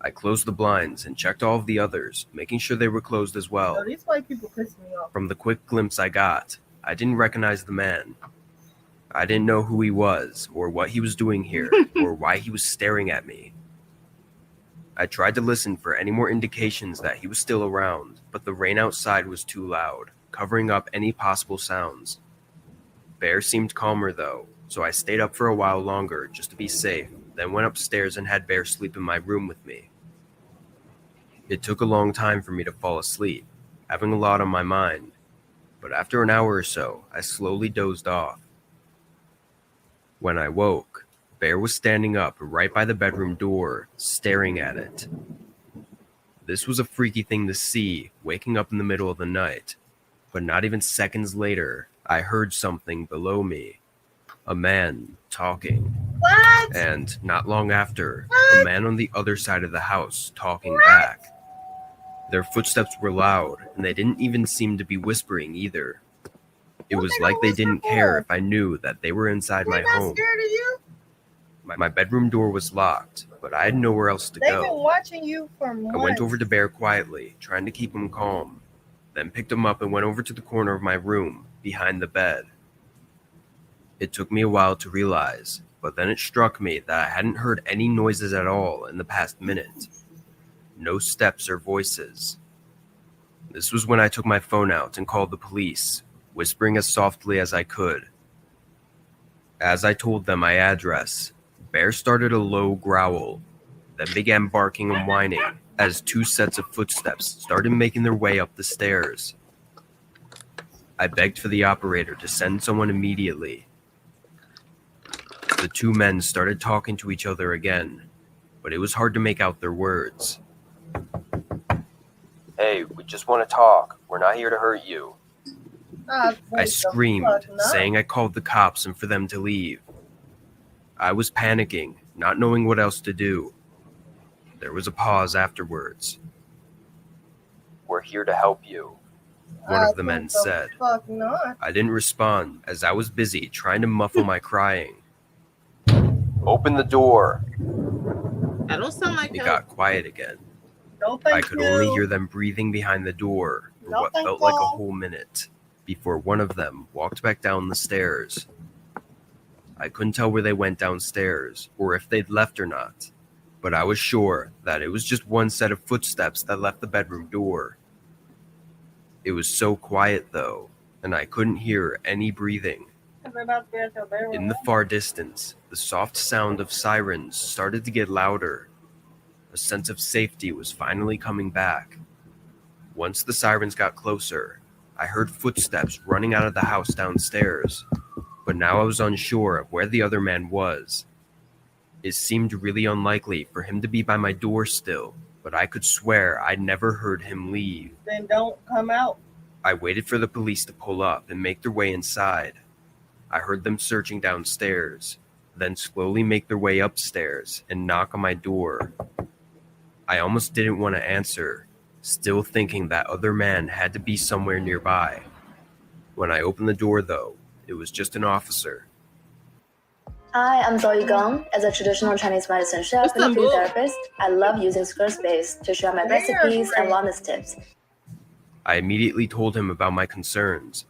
I closed the blinds and checked all of the others, making sure they were closed as well. These white people piss me off. From the quick glimpse I got, I didn't recognize the man. I didn't know who he was, or what he was doing here, or why he was staring at me. I tried to listen for any more indications that he was still around, but the rain outside was too loud, covering up any possible sounds. Bear seemed calmer though, so I stayed up for a while longer just to be safe, then went upstairs and had Bear sleep in my room with me. It took a long time for me to fall asleep, having a lot on my mind, but after an hour or so, I slowly dozed off. When I woke, Bear was standing up right by the bedroom door, staring at it. This was a freaky thing to see, waking up in the middle of the night, but not even seconds later, I heard something below me. A man talking. What? And not long after, a man on the other side of the house talking back. Their footsteps were loud, and they didn't even seem to be whispering either. It was like they didn't care if I knew that they were inside my home. Scared of you? My bedroom door was locked, but I had nowhere else to They've been go. watching you for months. I went over to Bear quietly, trying to keep him calm, then picked him up and went over to the corner of my room, behind the bed. It took me a while to realize, but then it struck me that I hadn't heard any noises at all in the past minute. No steps or voices. This was when I took my phone out and called the police, whispering as softly as I could. As I told them my address, Bear started a low growl, then began barking and whining as two sets of footsteps started making their way up the stairs. I begged for the operator to send someone immediately. The two men started talking to each other again, but it was hard to make out their words. "Hey, we just want to talk. We're not here to hurt you." I screamed, saying I called the cops and for them to leave. I was panicking, not knowing what else to do. There was a pause afterwards. "We're here to help you," one of the men said. I didn't respond, as I was busy trying to muffle my crying. "Open the door." I don't sound like It him. got quiet again. No, I could only hear them breathing behind the door for what felt like a whole minute, before one of them walked back down the stairs. I couldn't tell where they went downstairs, or if they'd left or not, but I was sure that it was just one set of footsteps that left the bedroom door. It was so quiet though, and I couldn't hear any breathing. In the far distance, the soft sound of sirens started to get louder. a sense of safety was finally coming back. Once the sirens got closer, I heard footsteps running out of the house downstairs, but now I was unsure of where the other man was. It seemed really unlikely for him to be by my door still, but I could swear I'd never heard him leave. Then don't come out. I waited for the police to pull up and make their way inside. I heard them searching downstairs, then slowly make their way upstairs and knock on my door. I almost didn't want to answer, still thinking that other man had to be somewhere nearby. When I opened the door, though, it was just an officer. Hi, I'm Zoe Gong. As a traditional Chinese medicine chef and food therapist, I love using Squarespace to share my recipes and wellness tips. I immediately told him about my concerns.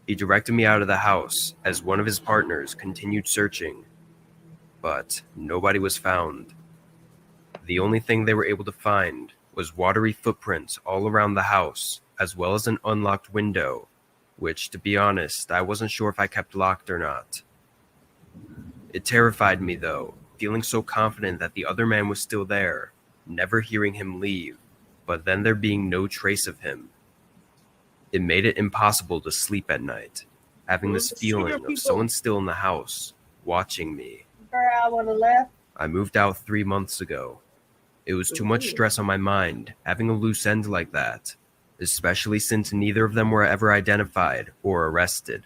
He directed me out of the house as one of his partners continued searching, but nobody was found. The only thing they were able to find was watery footprints all around the house, as well as an unlocked window, which, to be honest, I wasn't sure if I kept locked or not. It terrified me, though, feeling so confident that the other man was still there, never hearing him leave, but then there being no trace of him. It made it impossible to sleep at night, having this feeling of someone still in the house, watching me. I would have left. I moved out 3 months ago. It was too much stress on my mind, having a loose end like that, especially since neither of them were ever identified or arrested.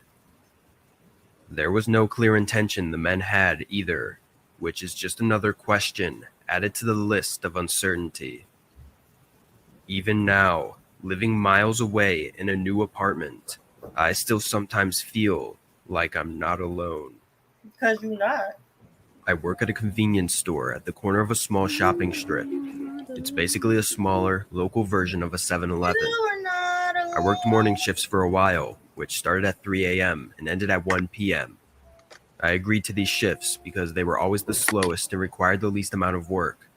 There was no clear intention the men had either, which is just another question added to the list of uncertainty. Even now, living miles away in a new apartment, I still sometimes feel like I'm not alone. Because you're not. I work at a convenience store at the corner of a small shopping strip. It's basically a smaller, local version of a 7-Eleven. I worked morning shifts for a while, which started at 3 a.m. and ended at 1 p.m. I agreed to these shifts because they were always the slowest and required the least amount of work.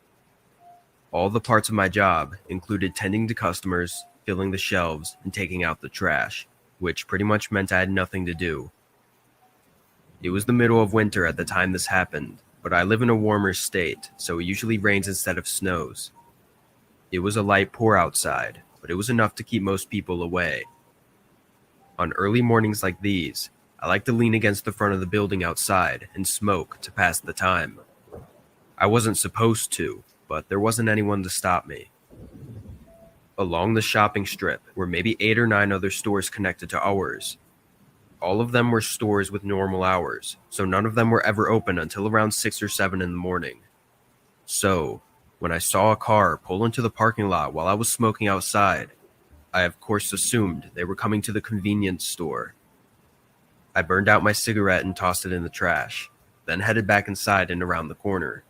All the parts of my job included tending to customers, filling the shelves, and taking out the trash, which pretty much meant I had nothing to do. It was the middle of winter at the time this happened, but I live in a warmer state, so it usually rains instead of snows. It was a light pour outside, but it was enough to keep most people away. On early mornings like these, I like to lean against the front of the building outside and smoke to pass the time. I wasn't supposed to, but there wasn't anyone to stop me. Along the shopping strip were maybe 8 or 9 other stores connected to ours. All of them were stores with normal hours, so none of them were ever open until around 6 or 7 in the morning. So, when I saw a car pull into the parking lot while I was smoking outside, I of course assumed they were coming to the convenience store. I burned out my cigarette and tossed it in the trash, then headed back inside and around the corner.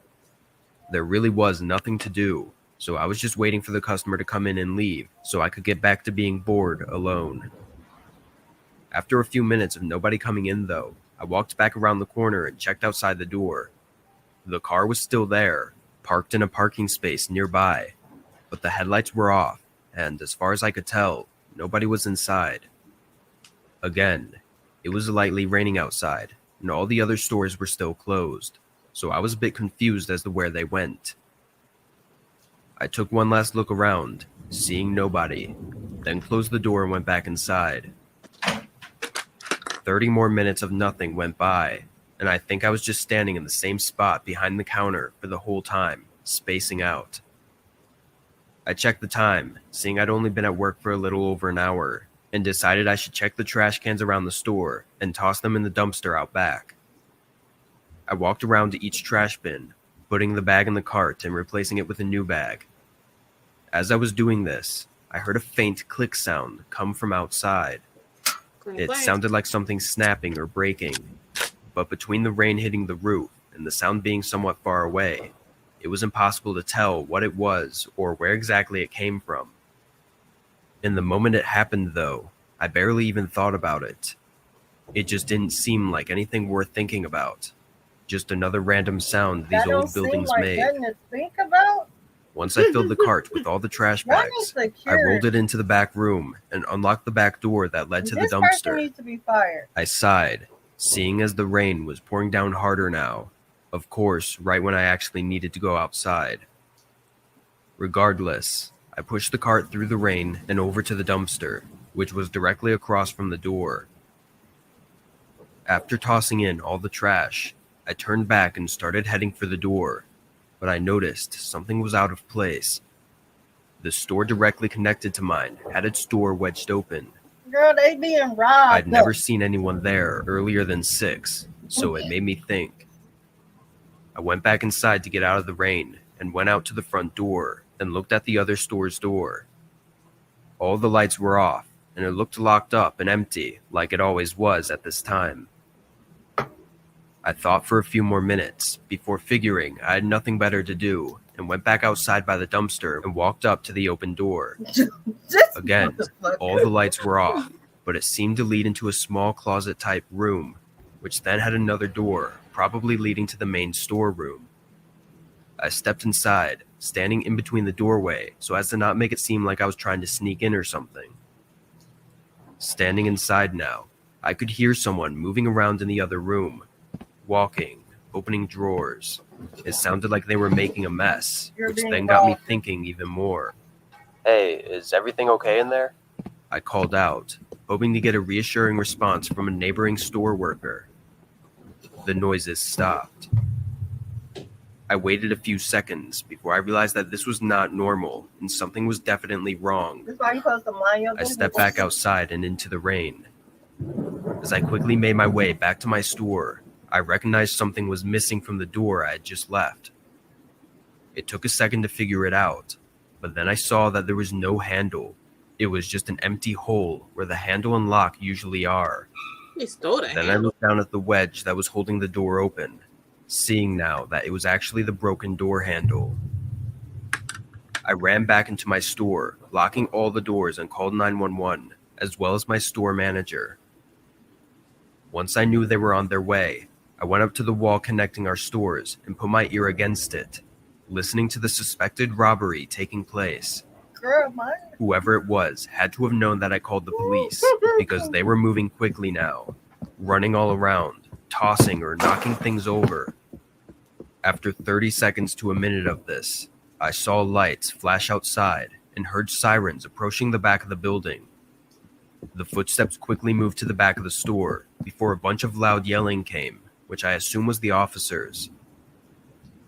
There really was nothing to do, so I was just waiting for the customer to come in and leave so I could get back to being bored alone. After a few minutes of nobody coming in, though, I walked back around the corner and checked outside the door. The car was still there, parked in a parking space nearby, but the headlights were off, and as far as I could tell, nobody was inside. Again, it was lightly raining outside, and all the other stores were still closed, so I was a bit confused as to where they went. I took one last look around, seeing nobody, then closed the door and went back inside. 30 more minutes of nothing went by, and I think I was just standing in the same spot behind the counter for the whole time, spacing out. I checked the time, seeing I'd only been at work for a little over an hour, and decided I should check the trash cans around the store and toss them in the dumpster out back. I walked around to each trash bin, putting the bag in the cart and replacing it with a new bag. As I was doing this, I heard a faint click sound come from outside. It sounded like something snapping or breaking, but between the rain hitting the roof and the sound being somewhat far away, it was impossible to tell what it was or where exactly it came from. In the moment it happened, though, I barely even thought about it. It just didn't seem like anything worth thinking about. Just another random sound these old buildings made. To think about. Once I filled the cart with all the trash bags, I rolled it into the back room and unlocked the back door that led to the dumpster. This person needs to be fired. I sighed, seeing as the rain was pouring down harder now. Of course, right when I actually needed to go outside. Regardless, I pushed the cart through the rain and over to the dumpster, which was directly across from the door. After tossing in all the trash, I turned back and started heading for the door, but I noticed something was out of place. The store directly connected to mine had its door wedged open. Girl, they being robbed. I'd never seen anyone there earlier than 6, so it made me think. I went back inside to get out of the rain and went out to the front door and looked at the other store's door. All the lights were off, and it looked locked up and empty like it always was at this time. I thought for a few more minutes before figuring I had nothing better to do and went back outside by the dumpster and walked up to the open door. Again, all the lights were off, but it seemed to lead into a small closet-type room, which then had another door, probably leading to the main storeroom. I stepped inside, standing in between the doorway so as to not make it seem like I was trying to sneak in or something. Standing inside now, I could hear someone moving around in the other room, walking, opening drawers. It sounded like they were making a mess, which then got me thinking even more. "Hey, is everything okay in there?" I called out, hoping to get a reassuring response from a neighboring store worker. The noises stopped. I waited a few seconds before I realized that this was not normal and something was definitely wrong. I stepped back outside and into the rain. As I quickly made my way back to my store, I recognized something was missing from the door I had just left. It took a second to figure it out, but then I saw that there was no handle. It was just an empty hole where the handle and lock usually are. They stole that. Then I looked down at the wedge that was holding the door open, seeing now that it was actually the broken door handle. I ran back into my store, locking all the doors, and called 911, as well as my store manager. Once I knew they were on their way, I went up to the wall connecting our stores and put my ear against it, listening to the suspected robbery taking place. Whoever it was had to have known that I called the police, because they were moving quickly now, running all around, tossing or knocking things over. After 30 seconds to a minute of this, I saw lights flash outside and heard sirens approaching the back of the building. The footsteps quickly moved to the back of the store before a bunch of loud yelling came, which I assume was the officers.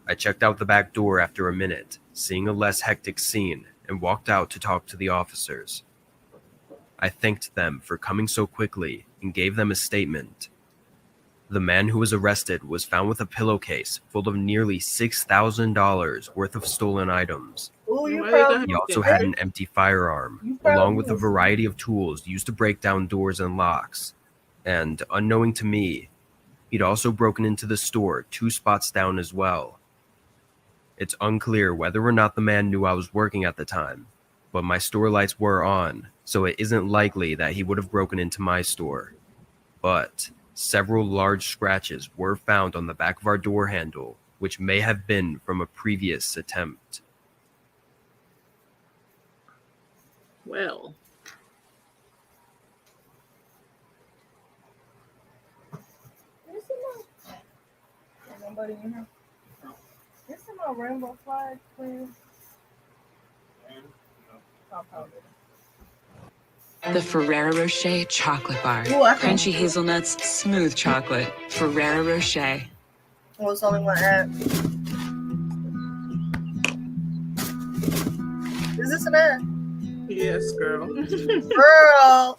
I checked out the back door after a minute, seeing a less hectic scene, and walked out to talk to the officers. I thanked them for coming so quickly and gave them a statement. The man who was arrested was found with a pillowcase full of nearly $6,000 worth of stolen items. He also had an empty firearm, along with a variety of tools used to break down doors and locks. And, unknowing to me, he'd also broken into the store 2 spots down as well. It's unclear whether or not the man knew I was working at the time, but my store lights were on, so it isn't likely that he would have broken into my store. But several large scratches were found on the back of our door handle, which may have been from a previous attempt. Well. Nobody in here. This is my rainbow flag, please. The Ferrero Rocher chocolate bar. Ooh, Crunchy hazelnuts, smooth chocolate. Ferrero Rocher. Oh, it's only one ad. Is this an ad? Yes, girl. Girl.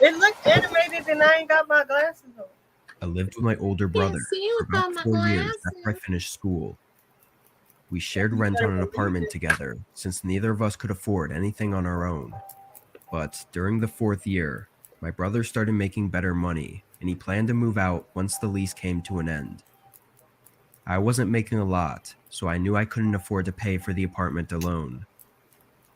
It looked animated and I ain't got my glasses on. I lived with my older brother for about 4 years after I finished school. We shared rent on an apartment together since neither of us could afford anything on our own. But during the 4th year, my brother started making better money and he planned to move out once the lease came to an end. I wasn't making a lot, so I knew I couldn't afford to pay for the apartment alone.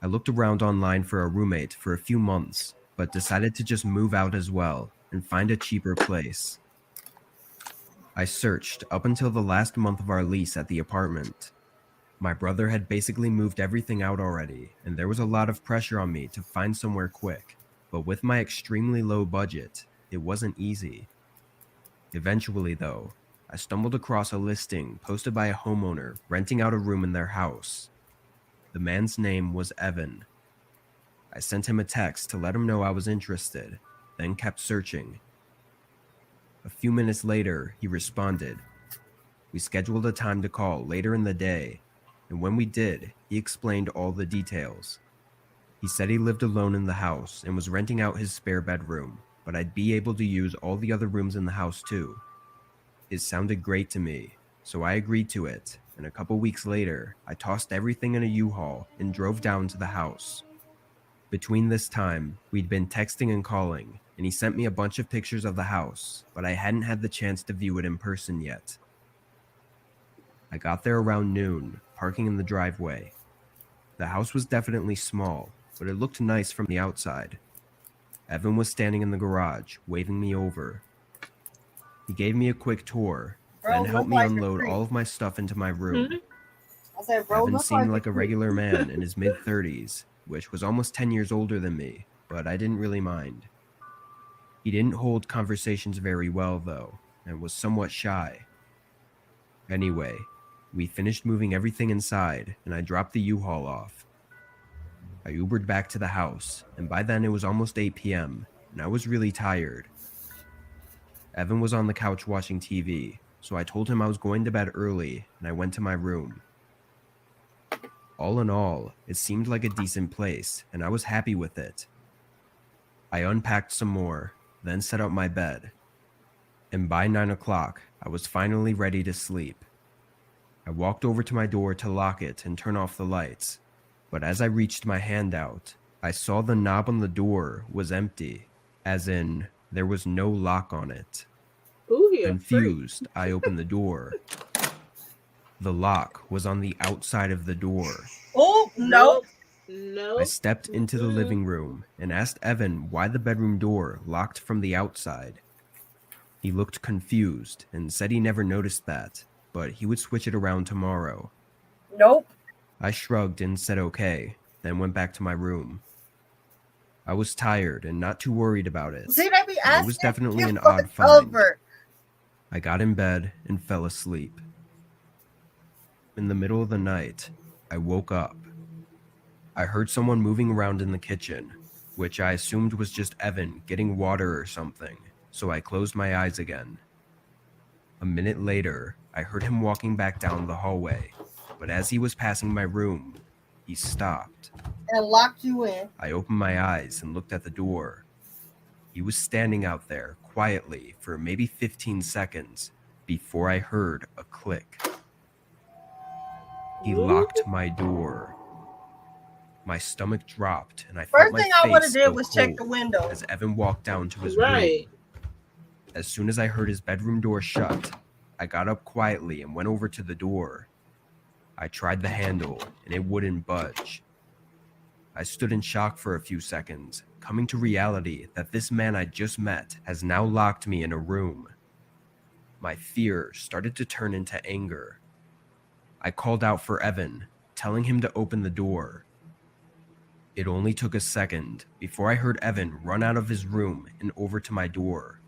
I looked around online for a roommate for a few months, but decided to just move out as well and find a cheaper place. I searched up until the last month of our lease at the apartment. My brother had basically moved everything out already, and there was a lot of pressure on me to find somewhere quick, but with my extremely low budget, it wasn't easy. Eventually, though, I stumbled across a listing posted by a homeowner renting out a room in their house. The man's name was Evan. I sent him a text to let him know I was interested, then kept searching. A few minutes later, he responded. We scheduled a time to call later in the day, and when we did, he explained all the details. He said he lived alone in the house and was renting out his spare bedroom, but I'd be able to use all the other rooms in the house too. It sounded great to me, so I agreed to it, and a couple weeks later, I tossed everything in a U-Haul and drove down to the house. Between this time, we'd been texting and calling, and he sent me a bunch of pictures of the house, but I hadn't had the chance to view it in person yet. I got there around noon, parking in the driveway. The house was definitely small, but it looked nice from the outside. Evan was standing in the garage, waving me over. He gave me a quick tour, then helped me unload all of my stuff into my room. Evan seemed like a regular man in his mid-30s, which was almost 10 years older than me, but I didn't really mind. He didn't hold conversations very well, though, and was somewhat shy. Anyway, we finished moving everything inside, and I dropped the U-Haul off. I Ubered back to the house, and by then it was almost 8 p.m., and I was really tired. Evan was on the couch watching TV, so I told him I was going to bed early, and I went to my room. All in all, it seemed like a decent place, and I was happy with it. I unpacked some more, then set up my bed. And by 9 o'clock, I was finally ready to sleep. I walked over to my door to lock it and turn off the lights, but as I reached my hand out, I saw the knob on the door was empty, as in, there was no lock on it. Ooh, Confused, I opened the door. The lock was on the outside of the door. Oh, no. No. I stepped into the living room and asked Evan why the bedroom door locked from the outside. He looked confused and said he never noticed that, but he would switch it around tomorrow. Nope. I shrugged and said okay, then went back to my room. I was tired and not too worried about it. See, they be asking. It was definitely an what's odd find. over. I got in bed and fell asleep. In the middle of the night, I woke up. I heard someone moving around in the kitchen, which I assumed was just Evan getting water or something, so I closed my eyes again. A minute later, I heard him walking back down the hallway, but as he was passing my room, he stopped. And locked you in. I opened my eyes and looked at the door. He was standing out there quietly for maybe 15 seconds before I heard a click. He locked my door. My stomach dropped, and I felt my face First thing I would have did go was check the cold window. as Evan walked down to his room. As soon as I heard his bedroom door shut, I got up quietly and went over to the door. I tried the handle, and it wouldn't budge. I stood in shock for a few seconds, coming to reality that this man I just met has now locked me in a room. My fear started to turn into anger. I called out for Evan, telling him to open the door. It only took a second before I heard Evan run out of his room and over to my door.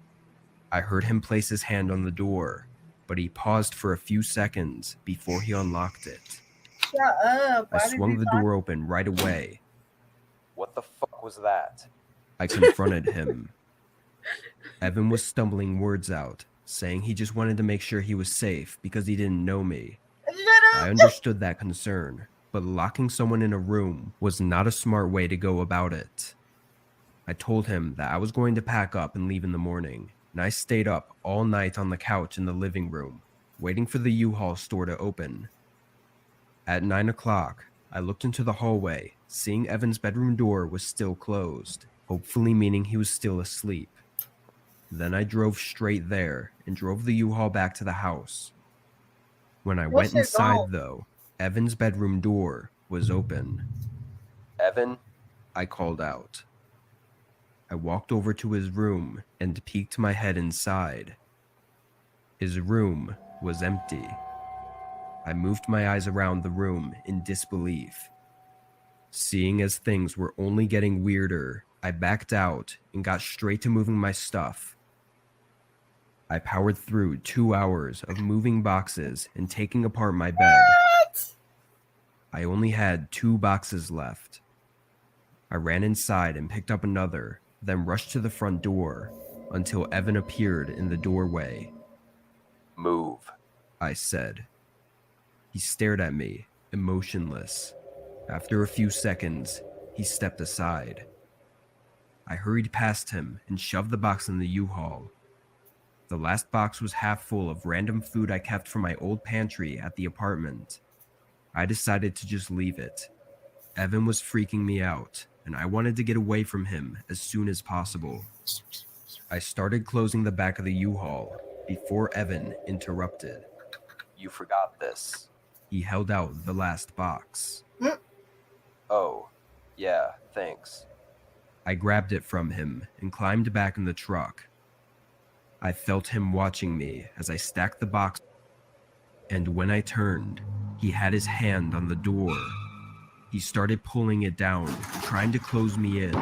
I heard him place his hand on the door, but he paused for a few seconds before he unlocked it. Shut up. I swung the door open right away. What the fuck was that? I confronted him. Evan was stumbling words out, saying he just wanted to make sure he was safe because he didn't know me. I understood that concern, but locking someone in a room was not a smart way to go about it. I told him that I was going to pack up and leave in the morning, and I stayed up all night on the couch in the living room, waiting for the U-Haul store to open. At 9 o'clock, I looked into the hallway, seeing Evan's bedroom door was still closed, hopefully meaning he was still asleep. Then I drove straight there and drove the U-Haul back to the house. When I went inside, though, Evan's bedroom door was open. Evan, I called out. I walked over to his room and peeked my head inside. His room was empty. I moved my eyes around the room in disbelief. Seeing as things were only getting weirder, I backed out and got straight to moving my stuff. I powered through 2 hours of moving boxes and taking apart my bed. I only had 2 boxes left. I ran inside and picked up another, then rushed to the front door until Evan appeared in the doorway. "Move," I said. He stared at me, emotionless. After a few seconds, he stepped aside. I hurried past him and shoved the box in the U-Haul. The last box was half full of random food I kept from my old pantry at the apartment. I decided to just leave it. Evan was freaking me out, and I wanted to get away from him as soon as possible. I started closing the back of the U-Haul before Evan interrupted. "You forgot this." He held out the last box. "Oh, yeah, thanks." I grabbed it from him and climbed back in the truck. I felt him watching me as I stacked the box, and when I turned, he had his hand on the door. He started pulling it down, trying to close me in.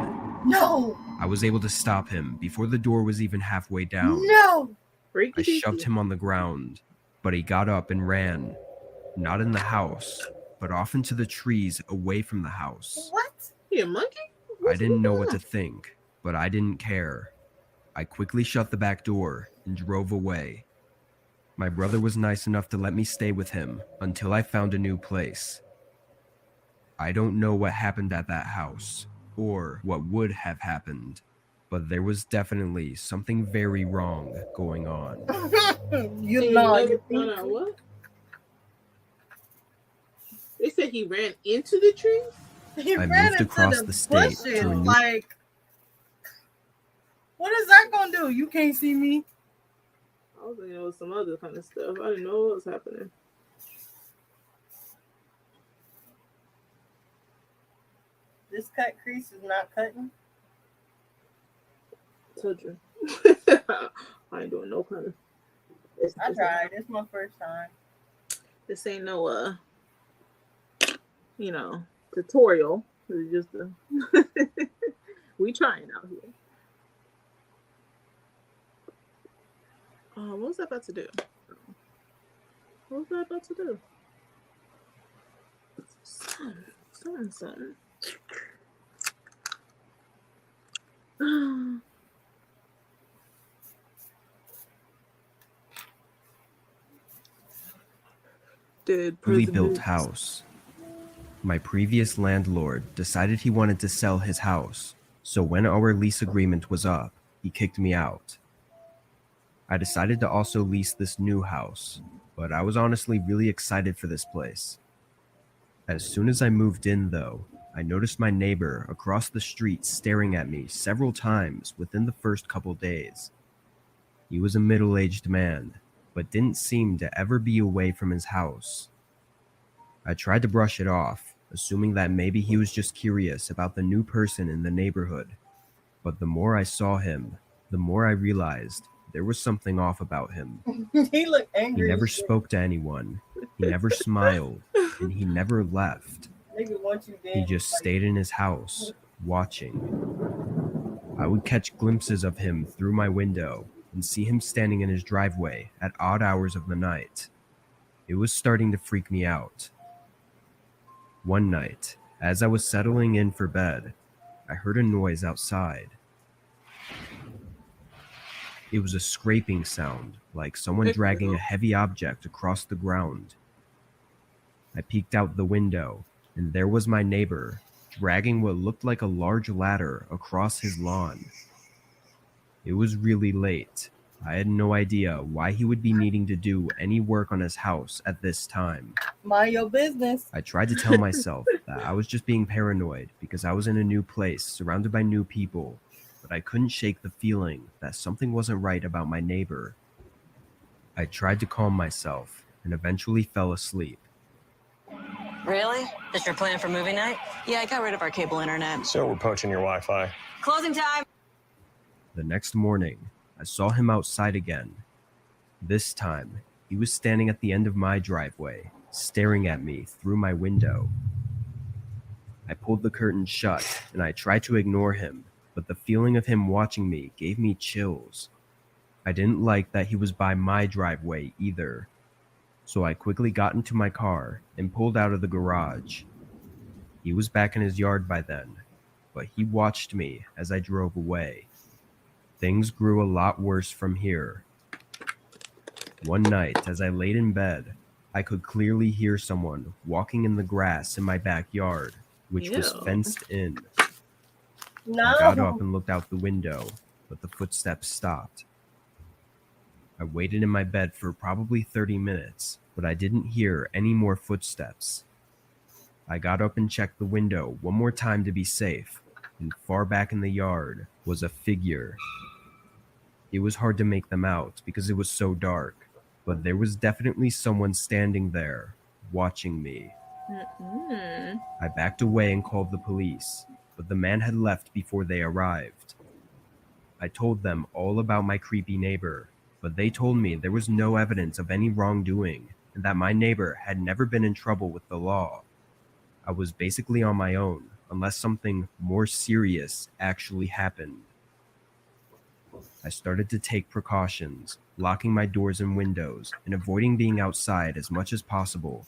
No! I was able to stop him before the door was even halfway down. No! I shoved him on the ground, but he got up and ran. Not in the house, but off into the trees away from the house. What? You a monkey? I didn't know what to think, but I didn't care. I quickly shut the back door and drove away. My brother was nice enough to let me stay with him until I found a new place. I don't know what happened at that house, or what would have happened, but there was definitely something very wrong going on. You know, what? They said he ran into the trees? He I ran moved into across the state bushes. to a new... Like, what is that gonna do? You can't see me. I was thinking it was some other kind of stuff. I didn't know what was happening. This cut crease is not cutting. Told you. I ain't doing no kind of. I tried. It's my first time. This ain't no tutorial. It's just we trying out here. What was I about to do? Something. Newly built house. My previous landlord decided he wanted to sell his house, so when our lease agreement was up, he kicked me out. I decided to also lease this new house, but I was honestly really excited for this place. As soon as I moved in, though, I noticed my neighbor across the street staring at me several times within the first couple days. He was a middle-aged man, but didn't seem to ever be away from his house. I tried to brush it off, assuming that maybe he was just curious about the new person in the neighborhood. But the more I saw him, the more I realized there was something off about him. He looked angry. He never spoke to anyone, he never smiled, and he never left. He just stayed in his house, watching. I would catch glimpses of him through my window and see him standing in his driveway at odd hours of the night. It was starting to freak me out. One night, as I was settling in for bed, I heard a noise outside. It was a scraping sound, like someone dragging a heavy object across the ground. I peeked out the window, and there was my neighbor, dragging what looked like a large ladder across his lawn. It was really late. I had no idea why he would be needing to do any work on his house at this time. Mind your business. I tried to tell myself that I was just being paranoid because I was in a new place, surrounded by new people, but I couldn't shake the feeling that something wasn't right about my neighbor. I tried to calm myself and eventually fell asleep. Really? This your plan for movie night? Yeah, I got rid of our cable internet. So we're poaching your Wi-Fi. Closing time. The next morning, I saw him outside again. This time, he was standing at the end of my driveway, staring at me through my window. I pulled the curtain shut and I tried to ignore him, but the feeling of him watching me gave me chills. I didn't like that he was by my driveway either. So I quickly got into my car and pulled out of the garage. He was back in his yard by then, but he watched me as I drove away. Things grew a lot worse from here. One night, as I laid in bed, I could clearly hear someone walking in the grass in my backyard, which was fenced in. No. I got up and looked out the window, but the footsteps stopped. I waited in my bed for probably 30 minutes, but I didn't hear any more footsteps. I got up and checked the window one more time to be safe, and far back in the yard was a figure. It was hard to make them out because it was so dark, but there was definitely someone standing there, watching me. I backed away and called the police, but the man had left before they arrived. I told them all about my creepy neighbor, but they told me there was no evidence of any wrongdoing and that my neighbor had never been in trouble with the law. I was basically on my own, unless something more serious actually happened. I started to take precautions, locking my doors and windows and avoiding being outside as much as possible.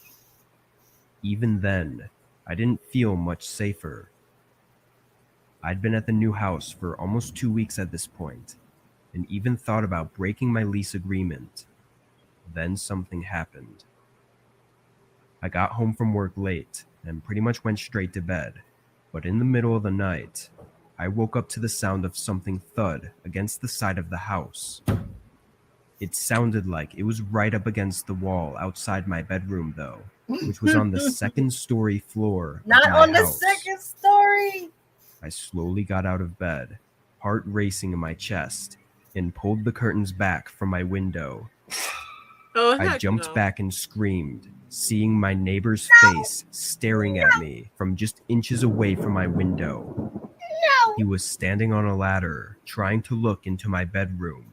Even then, I didn't feel much safer. I'd been at the new house for almost 2 weeks at this point, and even thought about breaking my lease agreement. Then something happened. I got home from work late and pretty much went straight to bed, but in the middle of the night, I woke up to the sound of something thud against the side of the house. It sounded like it was right up against the wall outside my bedroom though, which was on the second-story floor Not of my on the house. second story. I slowly got out of bed, heart racing in my chest, and pulled the curtains back from my window. I jumped back and screamed, seeing my neighbor's face staring at me from just inches away from my window. He was standing on a ladder, trying to look into my bedroom.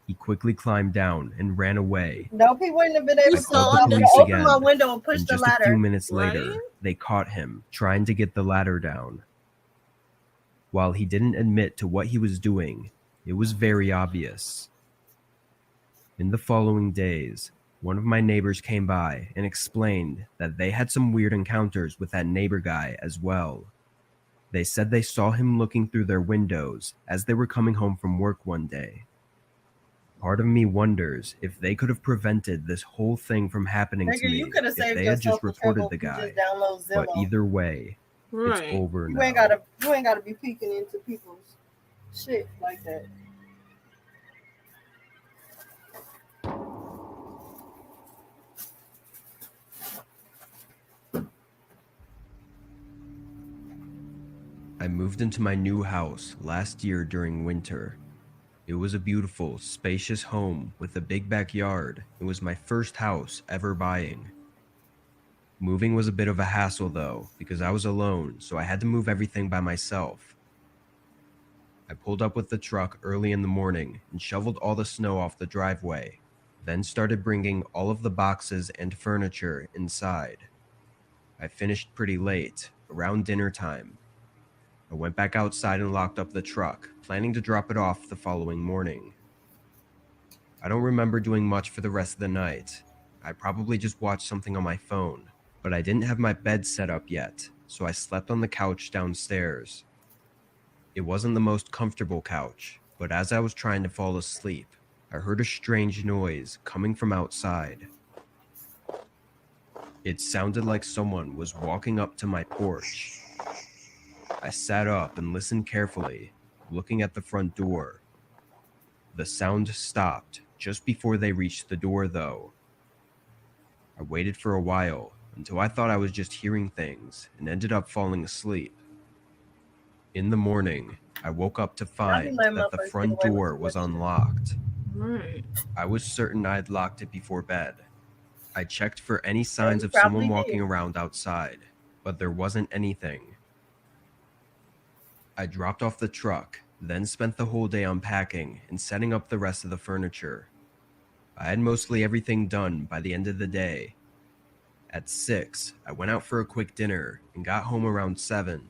He quickly climbed down and ran away. Nope, he wouldn't have been able I to called the police open again, my window and push and the just ladder. a few minutes later, they caught him trying to get the ladder down. While he didn't admit to what he was doing, it was very obvious. In the following days, one of my neighbors came by and explained that they had some weird encounters with that neighbor guy as well. They said they saw him looking through their windows as they were coming home from work one day. Part of me wonders if they could have prevented this whole thing from happening to me You if they had just reported the guy. But either way, it's over now. You ain't gotta be peeking into people's shit like that. I moved into my new house last year during winter. It was a beautiful, spacious home with a big backyard. It was my first house ever buying. Moving was a bit of a hassle though, because I was alone, so I had to move everything by myself. I pulled up with the truck early in the morning and shoveled all the snow off the driveway, then started bringing all of the boxes and furniture inside. I finished pretty late, around dinner time. I went back outside and locked up the truck, planning to drop it off the following morning. I don't remember doing much for the rest of the night. I probably just watched something on my phone, but I didn't have my bed set up yet, so I slept on the couch downstairs. It wasn't the most comfortable couch, but as I was trying to fall asleep, I heard a strange noise coming from outside. It sounded like someone was walking up to my porch. I sat up and listened carefully, looking at the front door. The sound stopped just before they reached the door, though. I waited for a while until I thought I was just hearing things and ended up falling asleep. In the morning, I woke up to find that the front door was unlocked. I was certain I had locked it before bed. I checked for any signs of someone walking around outside, but there wasn't anything. I dropped off the truck, then spent the whole day unpacking and setting up the rest of the furniture. I had mostly everything done by the end of the day. At 6, I went out for a quick dinner and got home around 7.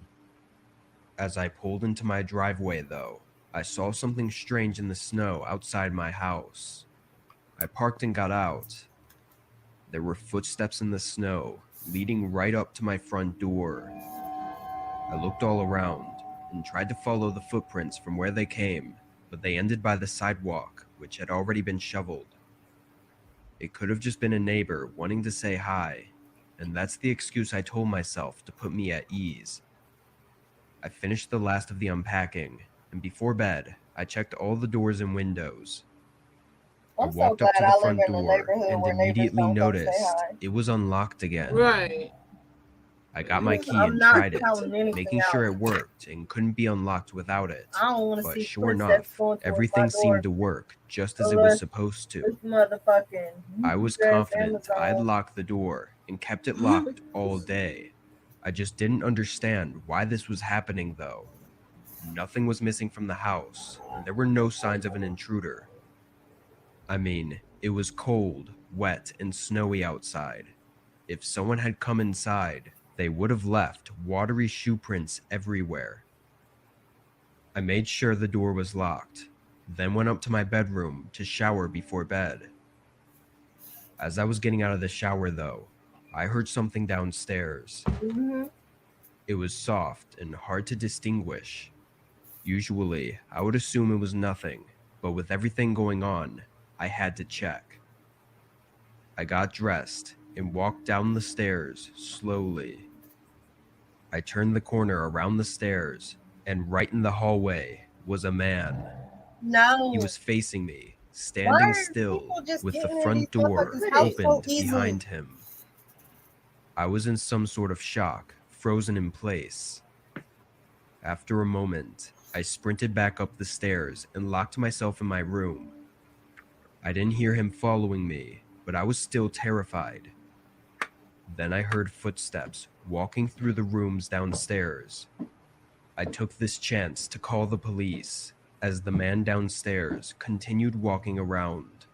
As I pulled into my driveway, though, I saw something strange in the snow outside my house. I parked and got out. there were footsteps in the snow leading right up to my front door. I looked all around and tried to follow the footprints from where they came, but they ended by the sidewalk, which had already been shoveled. It could have just been a neighbor wanting to say hi, and that's the excuse I told myself to put me at ease. I finished the last of the unpacking, and before bed, I checked all the doors and windows. I walked up to the front door and immediately noticed it was unlocked again. Right. I got my key and tried it, making sure it worked and couldn't be unlocked without it. But sure enough, everything seemed to work just as it was supposed to. I was confident I'd locked the door and kept it locked all day. I just didn't understand why this was happening though. Nothing was missing from the house, and there were no signs of an intruder. I mean, it was cold, wet, and snowy outside. If someone had come inside, they would have left watery shoe prints everywhere. I made sure the door was locked, then went up to my bedroom to shower before bed. As I was getting out of the shower though, I heard something downstairs. It was soft and hard to distinguish. Usually, I would assume it was nothing, but with everything going on, I had to check. I got dressed and walked down the stairs slowly. I turned the corner around the stairs, and right in the hallway was a man. No. He was facing me, standing still, with the front door opened behind him. I was in some sort of shock, frozen in place. After a moment, I sprinted back up the stairs and locked myself in my room. I didn't hear him following me, but I was still terrified. Then I heard footsteps walking through the rooms downstairs. I took this chance to call the police as the man downstairs continued walking around.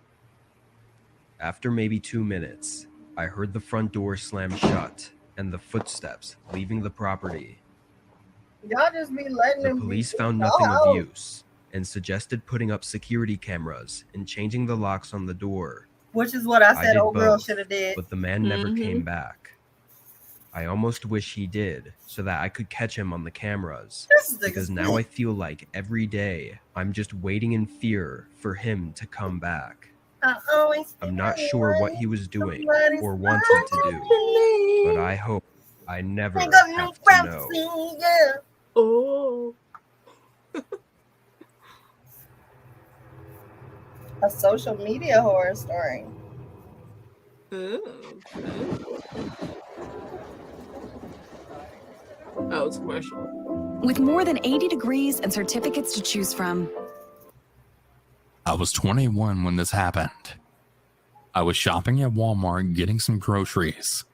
After maybe 2 minutes, I heard the front door slam shut and the footsteps leaving the property. Y'all just be letting The police found nothing of use and suggested putting up security cameras and changing the locks on the door. Which is what I said old girl should have did. But the man never came back. I almost wish he did, so that I could catch him on the cameras. Because now I feel like every day I'm just waiting in fear for him to come back. I'm not sure what he was doing or wanted to do, but I hope I never have to know. Oh. A social media horror story. That was a question. With more than 80 degrees and certificates to choose from. I was 21 when this happened. I was shopping at Walmart getting some groceries.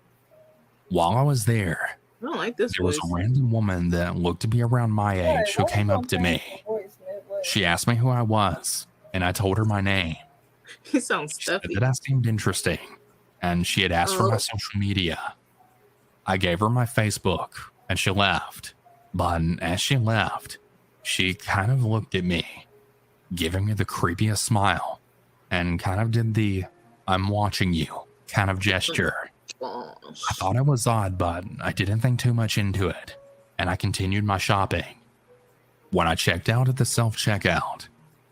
While I was there, I don't like this there was a random woman that looked to be around my age who came up to me. She asked me who I was, and I told her my name. He sounds stuffy. She said that I seemed interesting, and she had asked for my social media. I gave her my Facebook, and she left. But as she left, she kind of looked at me, giving me the creepiest smile, and kind of did the "I'm watching you" kind of gesture. I thought it was odd, but I didn't think too much into it, and I continued my shopping. When I checked out at the self-checkout,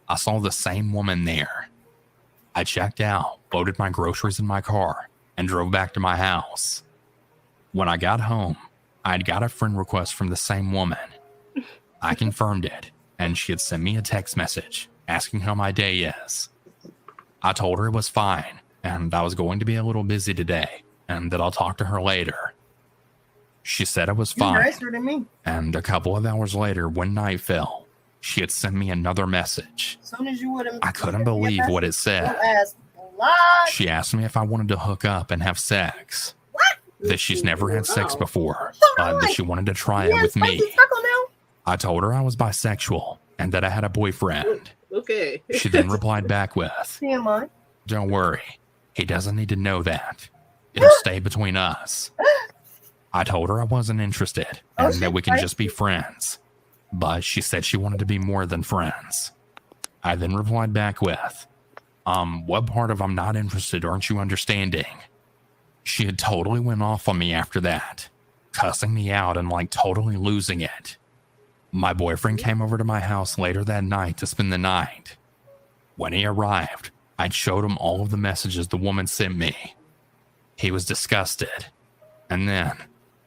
I saw the same woman there. I checked out, loaded my groceries in my car, and drove back to my house. When I got home, I'd got a friend request from the same woman. I confirmed it, and she had sent me a text message asking how my day is. I told her it was fine, and I was going to be a little busy today, and that I'll talk to her later. She said it was fine, nicer than me. And a couple of hours later, when night fell, she had sent me another message. Soon as you I couldn't believe what it said. She asked me if I wanted to hook up and have sex. That she's never had sex before, but that she wanted to try it with me. I told her I was bisexual and that I had a boyfriend. Okay. She then replied back with, TMI. "Don't worry, he doesn't need to know that. It'll stay between us." I told her I wasn't interested and that we can just be friends, but she said she wanted to be more than friends. I then replied back with, what part of "I'm not interested aren't you understanding?" She had totally went off on me after that, cussing me out and like totally losing it. My boyfriend came over to my house later that night to spend the night. When he arrived, I'd showed him all of the messages the woman sent me. He was disgusted. And then,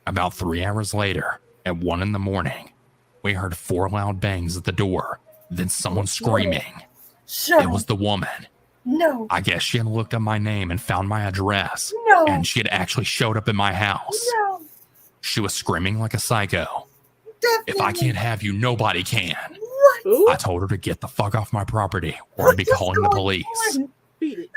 about 3 hours later, at 1 a.m, we heard 4 loud bangs at the door, then someone screaming. It was the woman. No. I guess she had looked up my name and found my address. No. And she had actually showed up in my house. No. She was screaming like a psycho. Definitely. If I can't have you, nobody can. What? I told her to get the fuck off my property or I'd be calling the police.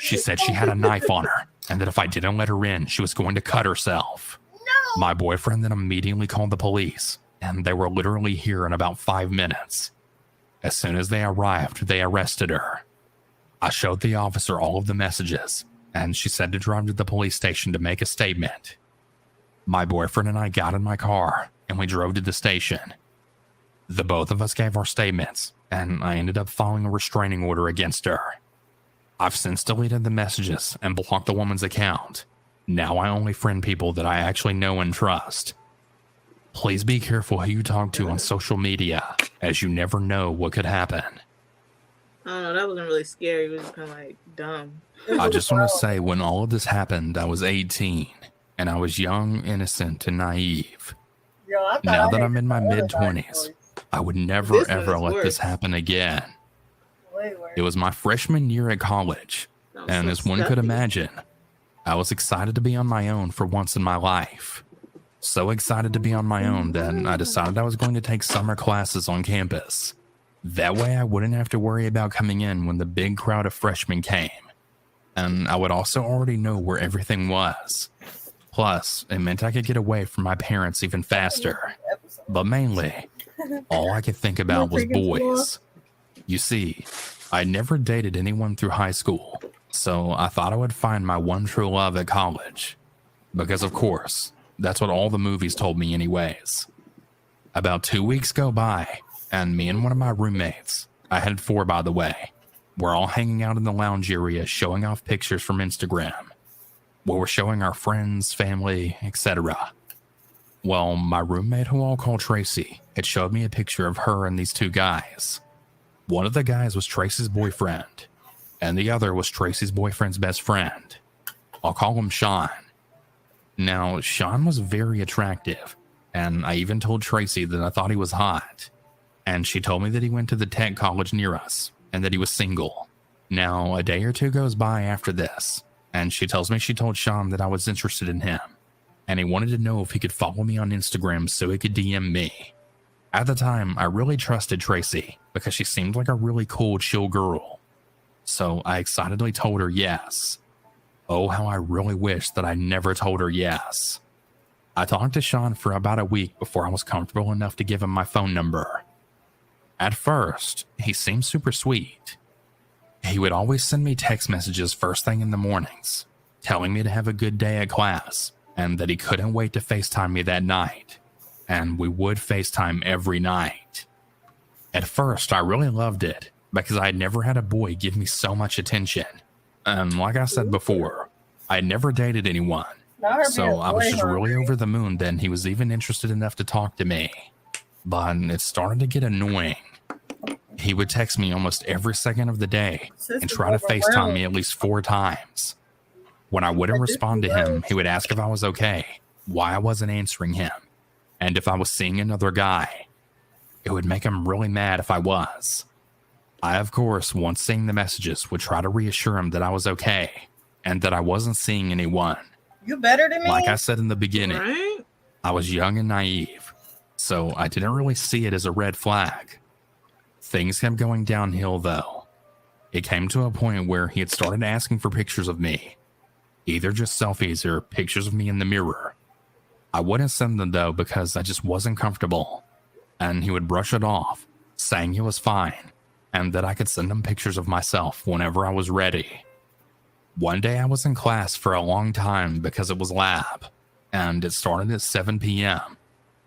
She said she had a knife on her and that if I didn't let her in, she was going to cut herself. No. My boyfriend then immediately called the police, and they were literally here in about 5 minutes. As soon as they arrived, they arrested her. I showed the officer all of the messages, and she said to drive to the police station to make a statement. My boyfriend and I got in my car, and we drove to the station. The both of us gave our statements, and I ended up filing a restraining order against her. I've since deleted the messages and blocked the woman's account. Now I only friend people that I actually know and trust. Please be careful who you talk to on social media, as you never know what could happen. I don't know, that wasn't really scary. It was kind of like dumb. I just want to say, when all of this happened, I was 18, and I was young, innocent, and naive. Yo, I thought Now I that had I'm in my the other mid-20s, I would never This one ever is let worse. this happen again. Way worse. It was my freshman year at college, That was and so as one could stuffy. imagine, I was excited to be on my own for once in my life. So excited to be on my own that I decided I was going to take summer classes on campus. That way I wouldn't have to worry about coming in when the big crowd of freshmen came. And I would also already know where everything was. Plus, it meant I could get away from my parents even faster. But mainly, all I could think about was boys. You see, I never dated anyone through high school, so I thought I would find my one true love at college. Because of course, that's what all the movies told me anyways. About 2 weeks go by, and me and one of my roommates, I had 4 by the way, we're all hanging out in the lounge area showing off pictures from Instagram. Where we're showing our friends, family, etc. Well, my roommate, who I'll call Tracy, had showed me a picture of her and these 2 guys. One of the guys was Tracy's boyfriend, and the other was Tracy's boyfriend's best friend. I'll call him Sean. Now, Sean was very attractive, and I even told Tracy that I thought he was hot. And she told me that he went to the tech college near us, and that he was single. Now, a day or 2 goes by after this, and she tells me she told Sean that I was interested in him, and he wanted to know if he could follow me on Instagram so he could DM me. At the time, I really trusted Tracy, because she seemed like a really cool, chill girl. So I excitedly told her yes. Oh, how I really wish that I never told her yes. I talked to Sean for about a week before I was comfortable enough to give him my phone number. At first, he seemed super sweet. He would always send me text messages first thing in the mornings, telling me to have a good day at class, and that he couldn't wait to FaceTime me that night. And we would FaceTime every night. At first, I really loved it, because I had never had a boy give me so much attention. And like I said before, I had never dated anyone, so I was just really over the moon that he was even interested enough to talk to me. But it started to get annoying. He would text me almost every second of the day and try to FaceTime me at least 4 times. When I wouldn't respond to him, he would ask if I was okay, why I wasn't answering him, and if I was seeing another guy. It would make him really mad if I was. I, of course, once seeing the messages, would try to reassure him that I was okay, and that I wasn't seeing anyone. You better than me? Like I said in the beginning, Right? I was young and naive, so I didn't really see it as a red flag. Things kept going downhill though. It came to a point where he had started asking for pictures of me, either just selfies or pictures of me in the mirror. I wouldn't send them though because I just wasn't comfortable, and he would brush it off, saying he was fine, and that I could send him pictures of myself whenever I was ready. One day I was in class for a long time because it was lab, and it started at 7 p.m.,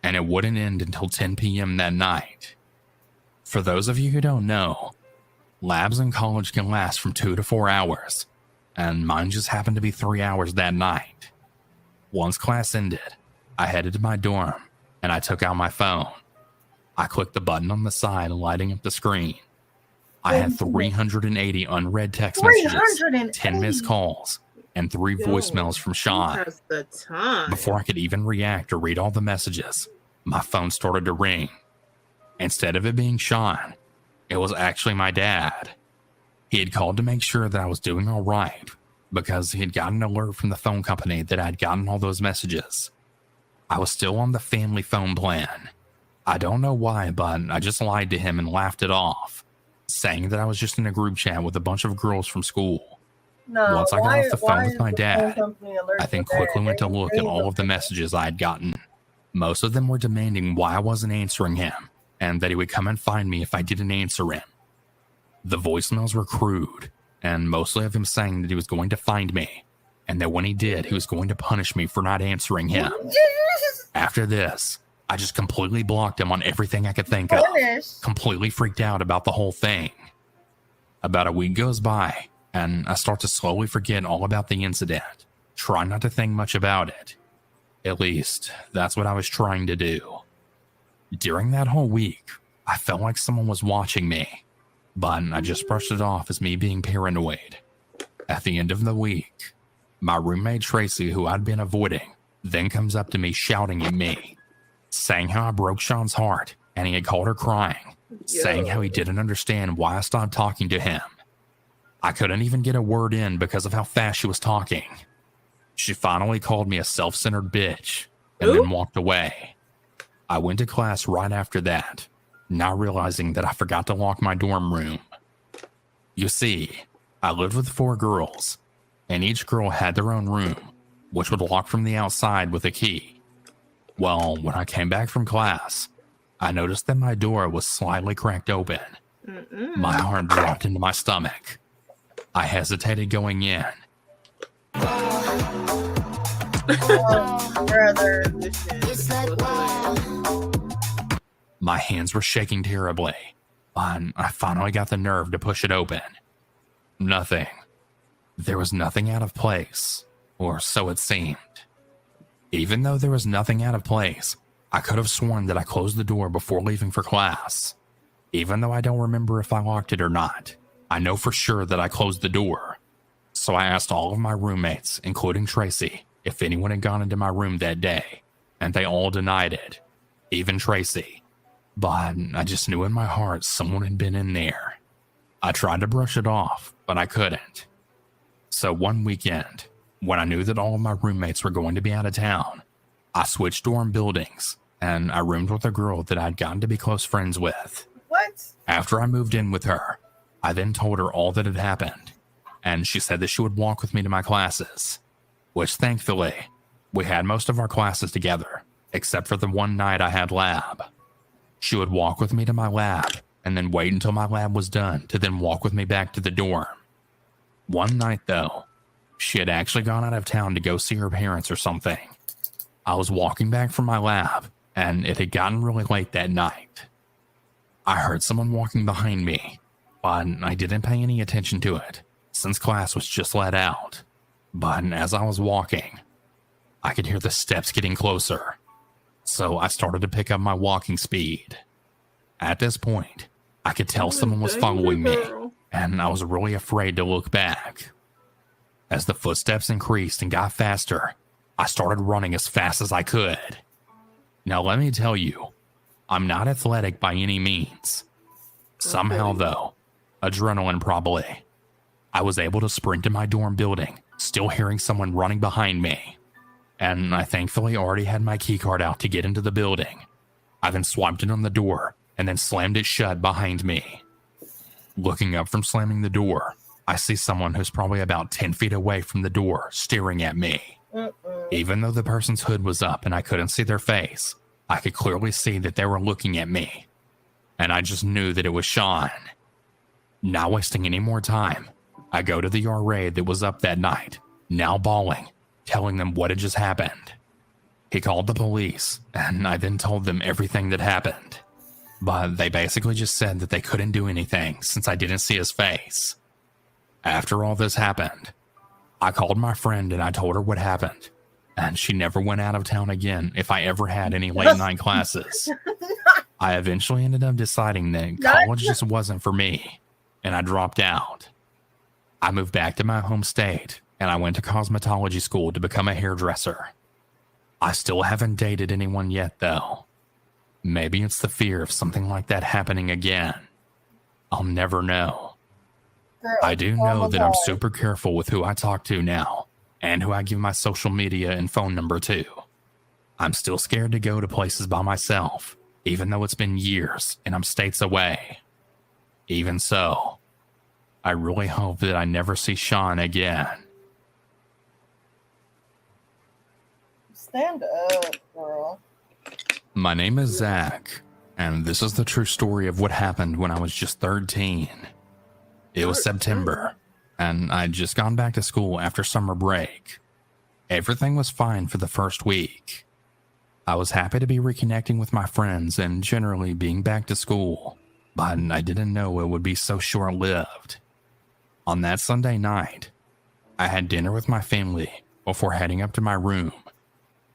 and it wouldn't end until 10 p.m. that night. For those of you who don't know, labs in college can last from 2 to 4 hours, and mine just happened to be 3 hours that night. Once class ended, I headed to my dorm and I took out my phone. I clicked the button on the side, lighting up the screen. I had 380 unread text messages, 10 missed calls, and 3 voicemails from Sean. Has the time. Before I could even react or read all the messages, my phone started to ring. Instead of it being Sean, it was actually my dad. He had called to make sure that I was doing all right because he had gotten an alert from the phone company that I had gotten all those messages. I was still on the family phone plan. I don't know why, but I just lied to him and laughed it off, saying that I was just in a group chat with a bunch of girls from school. Once I got off the phone with my dad, I then quickly went to look at all of the messages I had gotten. Most of them were demanding why I wasn't answering him, and that he would come and find me if I didn't answer him. The voicemails were crude, and mostly of him saying that he was going to find me, and that when he did, he was going to punish me for not answering him. After this, I just completely blocked him on everything I could think of, completely freaked out about the whole thing. About a week goes by, and I start to slowly forget all about the incident, try not to think much about it. At least, that's what I was trying to do. During that whole week, I felt like someone was watching me, but I just brushed it off as me being paranoid. At the end of the week, my roommate Tracy, who I'd been avoiding, then comes up to me shouting at me, saying how I broke Sean's heart and he had called her crying, saying how he didn't understand why I stopped talking to him. I couldn't even get a word in because of how fast she was talking. She finally called me a self-centered bitch and then walked away. I went to class right after that, not realizing that I forgot to lock my dorm room. You see, I lived with 4 girls, and each girl had their own room, which would lock from the outside with a key. Well, when I came back from class, I noticed that my door was slightly cracked open. My heart dropped into my stomach. I hesitated going in. Brother. My hands were shaking terribly, but I finally got the nerve to push it open. Nothing. There was nothing out of place, or so it seemed. Even though there was nothing out of place, I could have sworn that I closed the door before leaving for class. Even though I don't remember if I locked it or not, I know for sure that I closed the door. So I asked all of my roommates, including Tracy, if anyone had gone into my room that day, and they all denied it, even Tracy. But I just knew in my heart someone had been in there. I tried to brush it off, but I couldn't. So one weekend, when I knew that all of my roommates were going to be out of town, I switched dorm buildings, and I roomed with a girl that I'd gotten to be close friends with. What? After I moved in with her, I then told her all that had happened, and she said that she would walk with me to my classes, which thankfully, we had most of our classes together, except for the one night I had lab. She would walk with me to my lab, and then wait until my lab was done to then walk with me back to the dorm. One night, though, she had actually gone out of town to go see her parents or something. I was walking back from my lab, and it had gotten really late that night. I heard someone walking behind me, but I didn't pay any attention to it, since class was just let out. But as I was walking, I could hear the steps getting closer, so I started to pick up my walking speed. At this point, I could tell someone was following me, and I was really afraid to look back. As the footsteps increased and got faster, I started running as fast as I could. Now let me tell you, I'm not athletic by any means. Somehow though, adrenaline probably, I was able to sprint to my dorm building, still hearing someone running behind me. And I thankfully already had my keycard out to get into the building. I then swiped it on the door and then slammed it shut behind me. Looking up from slamming the door, I see someone who's probably about 10 feet away from the door staring at me. Even though the person's hood was up and I couldn't see their face, I could clearly see that they were looking at me. And I just knew that it was Sean. Not wasting any more time, I go to the RA that was up that night, now bawling, telling them what had just happened. He called the police, and I then told them everything that happened. But they basically just said that they couldn't do anything since I didn't see his face. After all this happened, I called my friend and I told her what happened. and she never went out of town again if I ever had any late night classes. I eventually ended up deciding that college just wasn't for me, and I dropped out. I moved back to my home state, and I went to cosmetology school to become a hairdresser. I still haven't dated anyone yet, though. Maybe it's the fear of something like that happening again. I'll never know. I do know that I'm super careful with who I talk to now, and who I give my social media and phone number to. I'm still scared to go to places by myself, even though it's been years and I'm states away. Even so, I really hope that I never see Sean again. Stand up, girl. My name is Zach, and this is the true story of what happened when I was just 13. It was September, and I'd just gone back to school after summer break. Everything was fine for the first week. I was happy to be reconnecting with my friends and generally being back to school, but I didn't know it would be so short-lived. On that Sunday night, I had dinner with my family before heading up to my room,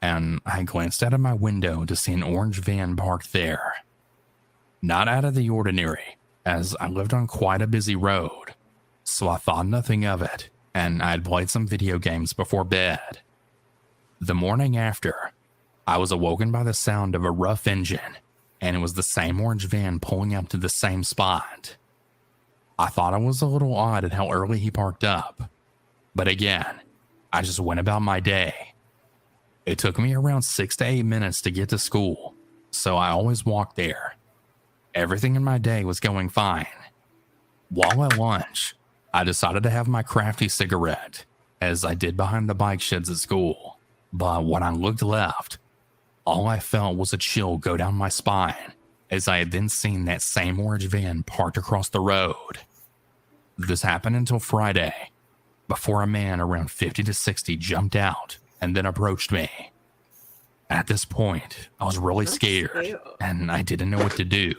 and I glanced out of my window to see an orange van parked there. Not out of the ordinary, as I lived on quite a busy road, so I thought nothing of it, and I had played some video games before bed. The morning after, I was awoken by the sound of a rough engine, and it was the same orange van pulling up to the same spot. I thought it was a little odd at how early he parked up, but again, I just went about my day. It took me around 6 to 8 minutes to get to school, so I always walked there. Everything in my day was going fine. While at lunch, I decided to have my crafty cigarette, as I did behind the bike sheds at school. But when I looked left, all I felt was a chill go down my spine, as I had then seen that same orange van parked across the road. This happened until Friday, before a man around 50 to 60 jumped out and then approached me. At this point, I was really scared, and I didn't know what to do.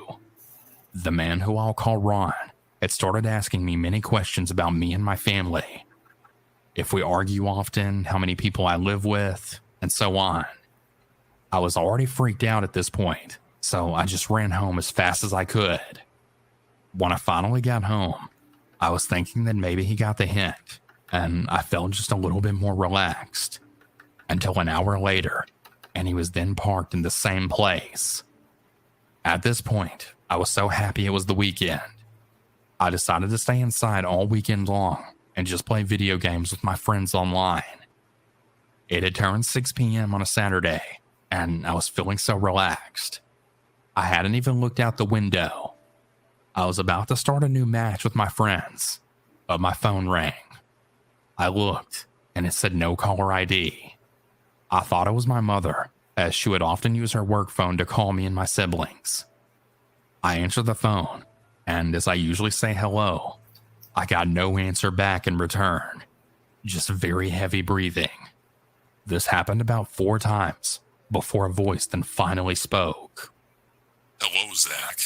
The man, who I'll call Ron, had started asking me many questions about me and my family. If we argue often, how many people I live with, and so on. I was already freaked out at this point, so I just ran home as fast as I could. When I finally got home, I was thinking that maybe he got the hint, and I felt just a little bit more relaxed. Until an hour later, and he was then parked in the same place. At this point, I was so happy it was the weekend. I decided to stay inside all weekend long and just play video games with my friends online. It had turned 6 p.m. on a Saturday, and I was feeling so relaxed. I hadn't even looked out the window. I was about to start a new match with my friends, but my phone rang. I looked, and it said no caller ID. I thought it was my mother, as she would often use her work phone to call me and my siblings. I answered the phone, and as I usually say hello, I got no answer back in return, just very heavy breathing. This happened about 4 times before a voice then finally spoke. Hello, Zach.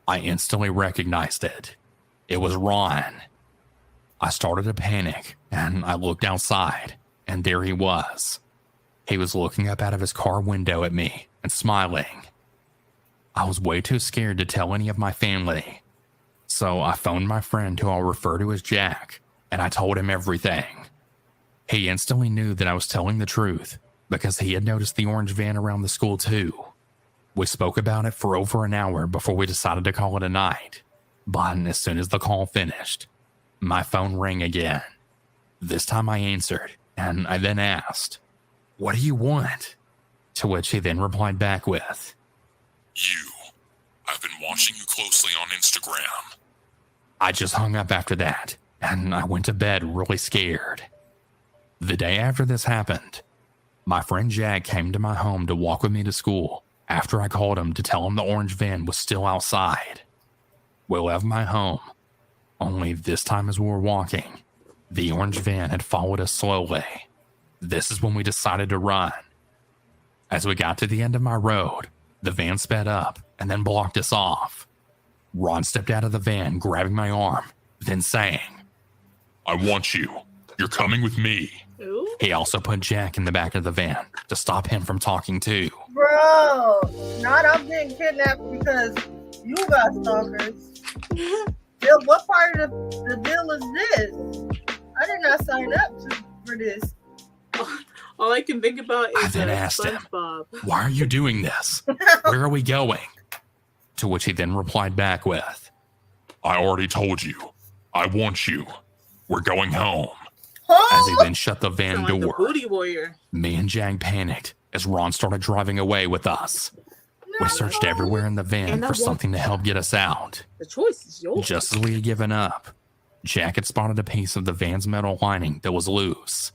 I instantly recognized it. It was Ron. I started to panic, and I looked outside, and there he was. He was looking up out of his car window at me and smiling. I was way too scared to tell any of my family, so I phoned my friend, who I'll refer to as Jack, and I told him everything. He instantly knew that I was telling the truth because he had noticed the orange van around the school too. We spoke about it for over an hour before we decided to call it a night, but as soon as the call finished, my phone rang again. This time I answered, and I then asked, "What do you want?" To which he then replied back with, "You. I've been watching you closely on Instagram." I just hung up after that, and I went to bed really scared. The day after this happened, my friend Jack came to my home to walk with me to school after I called him to tell him the orange van was still outside. We left my home, only this time as we were walking, the orange van had followed us slowly. This is when we decided to run. As we got to the end of my road, the van sped up and then blocked us off. Ron stepped out of the van, grabbing my arm, then saying, "I want you. You're coming with me." Ooh. He also put Jack in the back of the van to stop him from talking too. Bro, not I'm getting kidnapped because you got stalkers. Bill, what part of the deal is this? I did not sign up for this. All I can think about I is then asked SpongeBob. him, "Why are you doing this? Where are we going?" To which he then replied back with, I already told you. I want you. We're going home. As he then shut the van Sound like door. the Booty Warrior. Me and Jag panicked as Ron started driving away with us. We searched everywhere in the van for something to help get us out. The choice is yours. Just as we had given up, Jack had spotted a piece of the van's metal lining that was loose.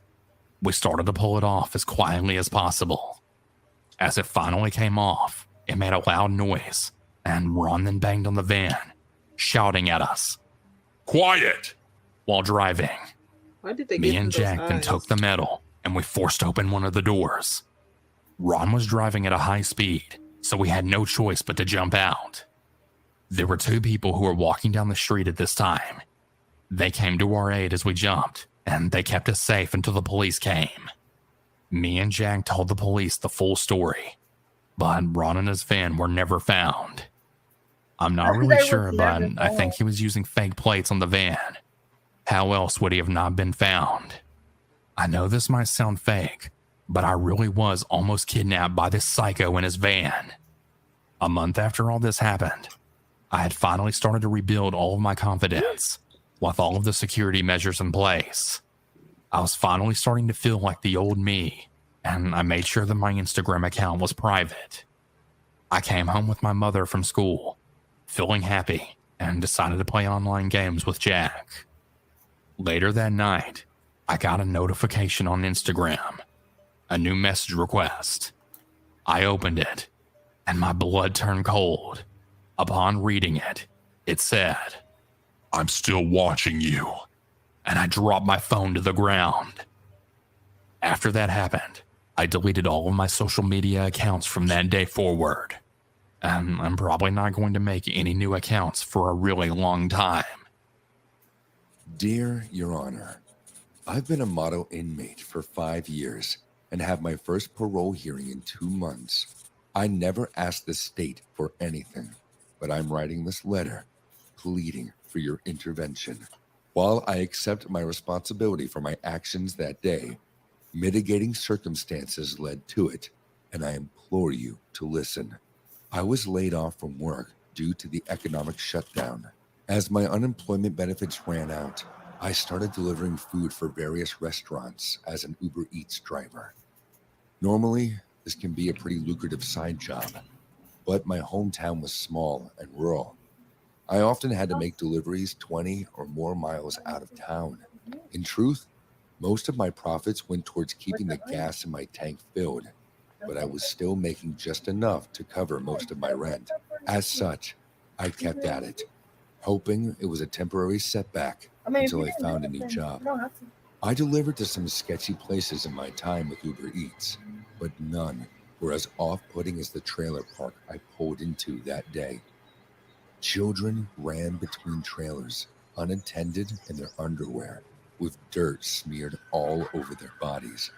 We started to pull it off as quietly as possible. As it finally came off, it made a loud noise, and Ron then banged on the van, shouting at us, "Quiet!" while driving. Why did they Me give and him those Jack then eyes? took the metal, and we forced open one of the doors. Ron was driving at a high speed, so we had no choice but to jump out. There were two people who were walking down the street at this time. They came to our aid as we jumped, and they kept us safe until the police came. Me and Jack told the police the full story, but Ron and his van were never found. I'm not really sure, but I think he was using fake plates on the van. How else would he have not been found? I know this might sound fake, but I really was almost kidnapped by this psycho in his van. A month after all this happened, I had finally started to rebuild all of my confidence with all of the security measures in place. I was finally starting to feel like the old me, and I made sure that my Instagram account was private. I came home with my mother from school, feeling happy, and decided to play online games with Jack. Later that night, I got a notification on Instagram, a new message request. I opened it, and my blood turned cold. Upon reading it, it said, I'm still watching you. And I dropped my phone to the ground. After that happened, I deleted all of my social media accounts from that day forward. And I'm probably not going to make any new accounts for a really long time. Dear Your Honor, I've been a model inmate for 5 years and have my first parole hearing in 2 months. I never asked the state for anything, but I'm writing this letter pleading for your intervention. While I accept my responsibility for my actions that day, mitigating circumstances led to it, and I implore you to listen. I was laid off from work due to the economic shutdown. As my unemployment benefits ran out, I started delivering food for various restaurants as an Uber Eats driver. Normally, this can be a pretty lucrative side job, but my hometown was small and rural. I often had to make deliveries 20 or more miles out of town. In truth, most of my profits went towards keeping the gas in my tank filled, but I was still making just enough to cover most of my rent. As such, I kept at it, hoping it was a temporary setback until I found a new job. I delivered to some sketchy places in my time with Uber Eats, but none were as off-putting as the trailer park I pulled into that day. Children ran between trailers, unattended in their underwear, with dirt smeared all over their bodies.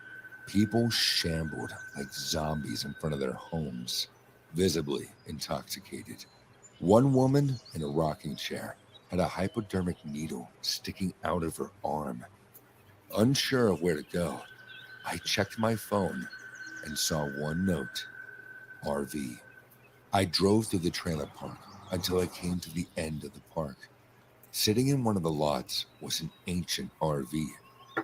People shambled like zombies in front of their homes, visibly intoxicated. One woman in a rocking chair had a hypodermic needle sticking out of her arm. Unsure of where to go, I checked my phone and saw one note, RV. I drove through the trailer park until I came to the end of the park. Sitting in one of the lots was an ancient RV,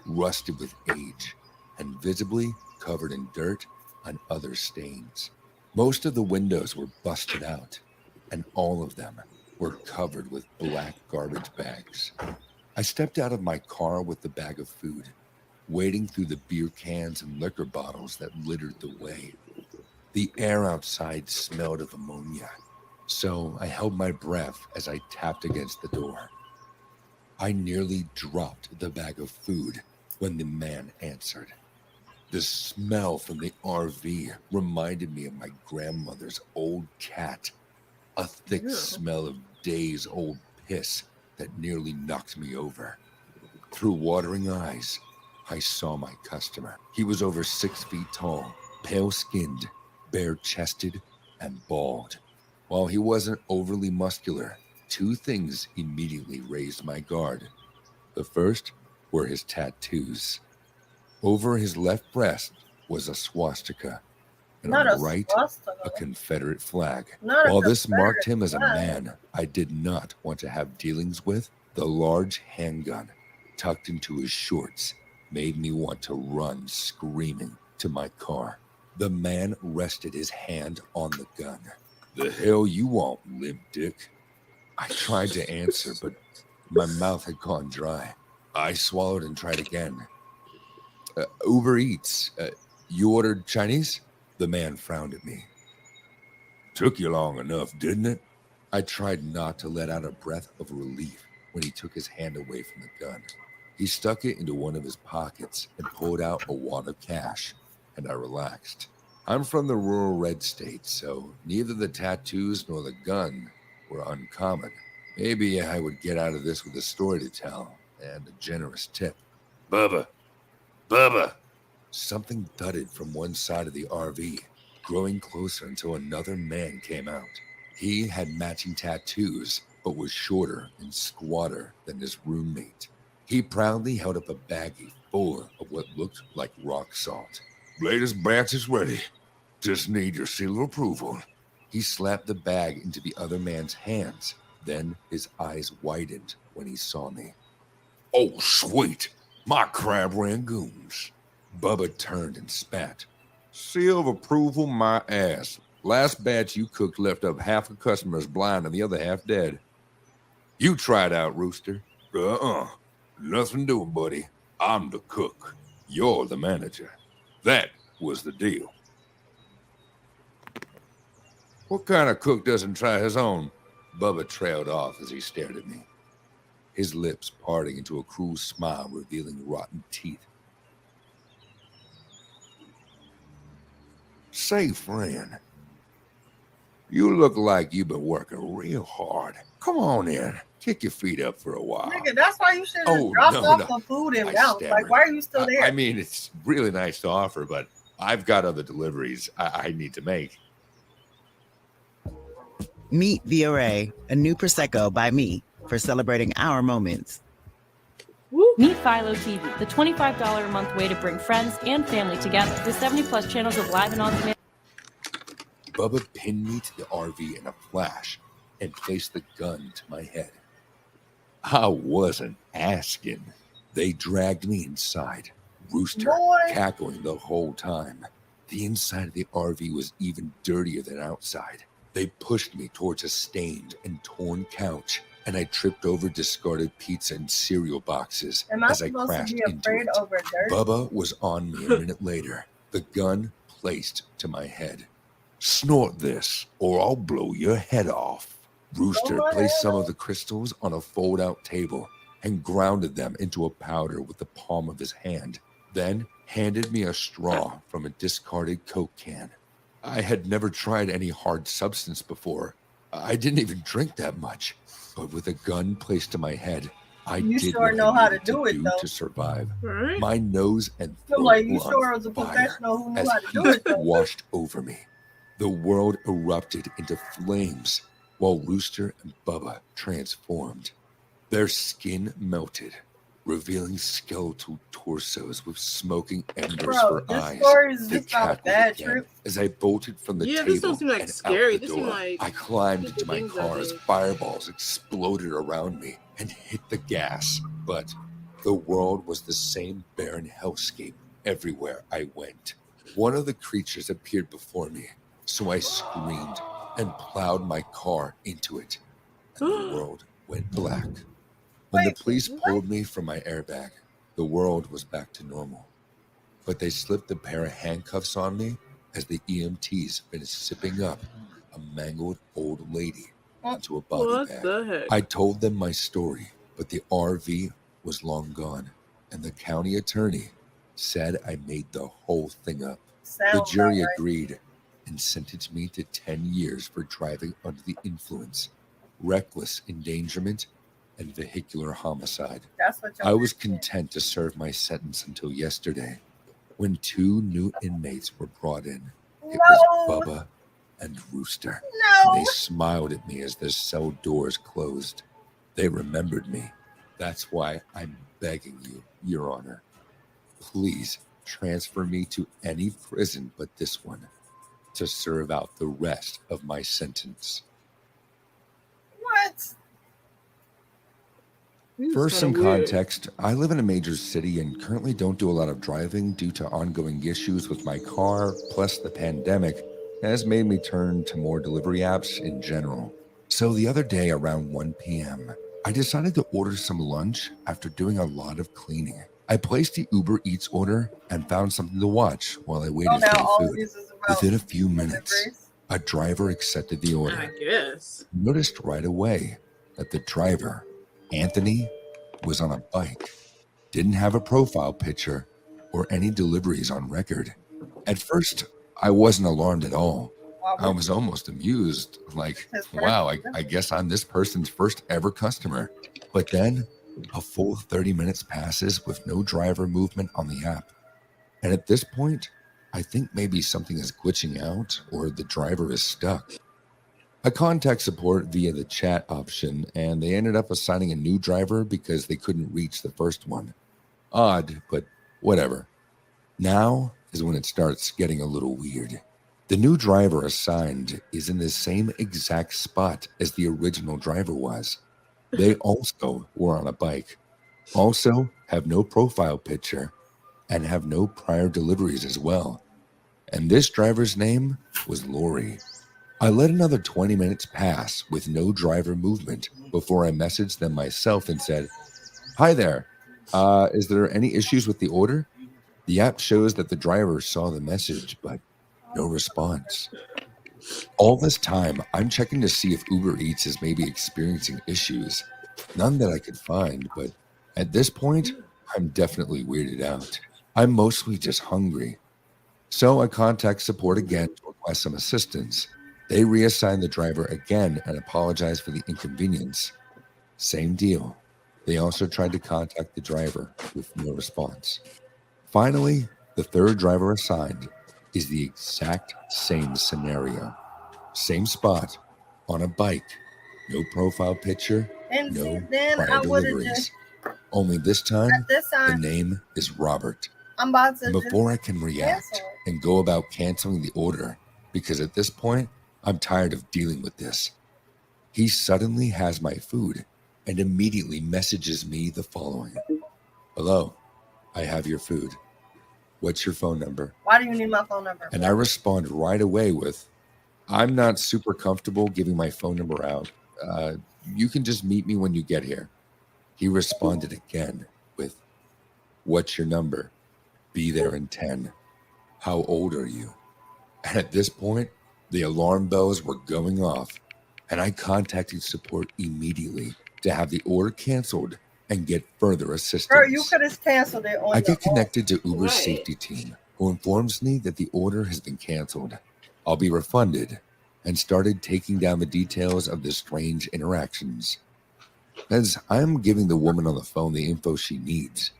rusted with age and visibly covered in dirt and other stains. Most of the windows were busted out, and all of them were covered with black garbage bags. I stepped out of my car with the bag of food, wading through the beer cans and liquor bottles that littered the way. The air outside smelled of ammonia, so I held my breath as I tapped against the door. I nearly dropped the bag of food when the man answered. The smell from the RV reminded me of my grandmother's old cat, a thick smell of days-old piss that nearly knocked me over. Through watering eyes, I saw my customer. He was over 6 feet tall, pale-skinned, bare-chested, and bald. While he wasn't overly muscular, two things immediately raised my guard. The first were his tattoos. Over his left breast was a swastika, and Not on a the right, swastika. a Confederate flag. Not a While this Confederate marked him as a flag. man I did not want to have dealings with, the large handgun tucked into his shorts made me want to run screaming to my car. The man rested his hand on the gun. "The hell you want, limp dick?" I tried to answer, but my mouth had gone dry. I swallowed and tried again. Uber Eats. You ordered Chinese?" The man frowned at me. "Took you long enough, didn't it?" I tried not to let out a breath of relief when he took his hand away from the gun. He stuck it into one of his pockets and pulled out a wad of cash, and I relaxed. I'm from the rural red state, so neither the tattoos nor the gun were uncommon. Maybe I would get out of this with a story to tell and a generous tip. "Bubba! Bubba!" Something thudded from one side of the RV, growing closer until another man came out. He had matching tattoos, but was shorter and squatter than his roommate. He proudly held up a baggie full of what looked like rock salt. "Latest batch is ready. Just need your seal of approval." He slapped the bag into the other man's hands. Then his eyes widened when he saw me. "Oh, sweet. My crab rangoons." Bubba turned and spat. "Seal of approval, my ass. Last batch you cooked left up half the customers blind and the other half dead. You try it out, Rooster." Nothing doing, buddy. I'm the cook. You're the manager. That was the deal." "What kind of cook doesn't try his own?" Bubba trailed off as he stared at me, his lips parting into a cruel smile revealing rotten teeth. "Say, friend, you look like you've been working real hard. Come on in. Kick your feet up for a while." Nigga, that's why you should have dropped off the food and bounced. Like, why are you still there? I mean, it's really nice to offer, but I've got other deliveries I need to make. Meet The Array, a new Prosecco by me for celebrating our moments. Meet Philo TV, the $25 a month way to bring friends and family together with 70+ channels of live and on-demand. Bubba pinned me to the RV in a flash and placed the gun to my head. I wasn't asking. They dragged me inside, Rooster cackling the whole time. The inside of the RV was even dirtier than outside. They pushed me towards a stained and torn couch, and I tripped over discarded pizza and cereal boxes as I crashed into it. Bubba was on me a minute later, the gun placed to my head. "Snort this, or I'll blow your head off." Rooster placed some of the crystals on a fold-out table and grounded them into a powder with the palm of his hand, then handed me a straw from a discarded Coke can. I had never tried any hard substance before. I didn't even drink that much, but with a gun placed to my head, I did what I needed to do to survive. My nose and throat were on fire as heat washed over me. The world erupted into flames while Rooster and Bubba transformed. Their skin melted, revealing skeletal torsos with smoking embers for eyes. They cackled again as I bolted from the table this don't seem like and scary. out the This door. seem like I climbed into my car as fireballs exploded around me and hit the gas. But the world was the same barren hellscape everywhere I went. One of the creatures appeared before me, so I screamed and plowed my car into it, and the world went black. When the police pulled me from my airbag, the world was back to normal. But they slipped a pair of handcuffs on me as the EMTs finished zipping up a mangled old lady into a body bag. the heck? I told them my story, but the RV was long gone, and the county attorney said I made the whole thing up. The jury agreed and sentenced me to 10 years for driving under the influence, reckless endangerment, and vehicular homicide. That's what I was content to serve my sentence until yesterday, when 2 new inmates were brought in. It was Bubba and Rooster. No. They smiled at me as the cell doors closed. They remembered me. That's why I'm begging you, Your Honor. Please transfer me to any prison but this one to serve out the rest of my sentence. What? For some context, I live in a major city and currently don't do a lot of driving due to ongoing issues with my car, plus the pandemic has made me turn to more delivery apps in general. So the other day around 1 p.m., I decided to order some lunch after doing a lot of cleaning. I placed the Uber Eats order and found something to watch while I waited for the food. Within a few minutes, a driver accepted the order. I guess. Noticed right away that the driver, Anthony, was on a bike, didn't have a profile picture or any deliveries on record. At first, I wasn't alarmed at all. I was almost amused, like, wow, I guess I'm this person's first ever customer. But then a full 30 minutes passes with no driver movement on the app. And at this point, I think maybe something is glitching out or the driver is stuck. I contact support via the chat option, and they ended up assigning a new driver because they couldn't reach the first one. Odd, but whatever. Now is when it starts getting a little weird. The new driver assigned is in the same exact spot as the original driver was. They also were on a bike, also have no profile picture, and have no prior deliveries as well. And this driver's name was Lori. I let another 20 minutes pass with no driver movement before I messaged them myself and said, "Hi there, is there any issues with the order?" The app shows that the driver saw the message, but no response. All this time, I'm checking to see if Uber Eats is maybe experiencing issues. None that I could find, but at this point, I'm definitely weirded out. I'm mostly just hungry. So I contact support again to request some assistance. They reassign the driver again and apologize for the inconvenience. Same deal. They also tried to contact the driver with no response. Finally, the third driver assigned is the exact same scenario. Same spot, on a bike, no profile picture, And no then prior I would have deliveries. just Only this time, at this the time name is Robert. I'm about to And before I just can react cancel. and go about canceling the order, because at this point, I'm tired of dealing with this, he suddenly has my food and immediately messages me the following. "Hello, I have your food. What's your phone number?" Why do you need my phone number? And I respond right away with, "I'm not super comfortable giving my phone number out. You can just meet me when you get here." He responded again with, "What's your number? Be there in 10. How old are you?" And at this point, the alarm bells were going off, and I contacted support immediately to have the order canceled and get further assistance. Bro, you could have canceled it on I your get connected to own. Uber's safety team, who informs me that the order has been canceled. I'll be refunded, and started taking down the details of the strange interactions. As I'm giving the woman on the phone the info she needs,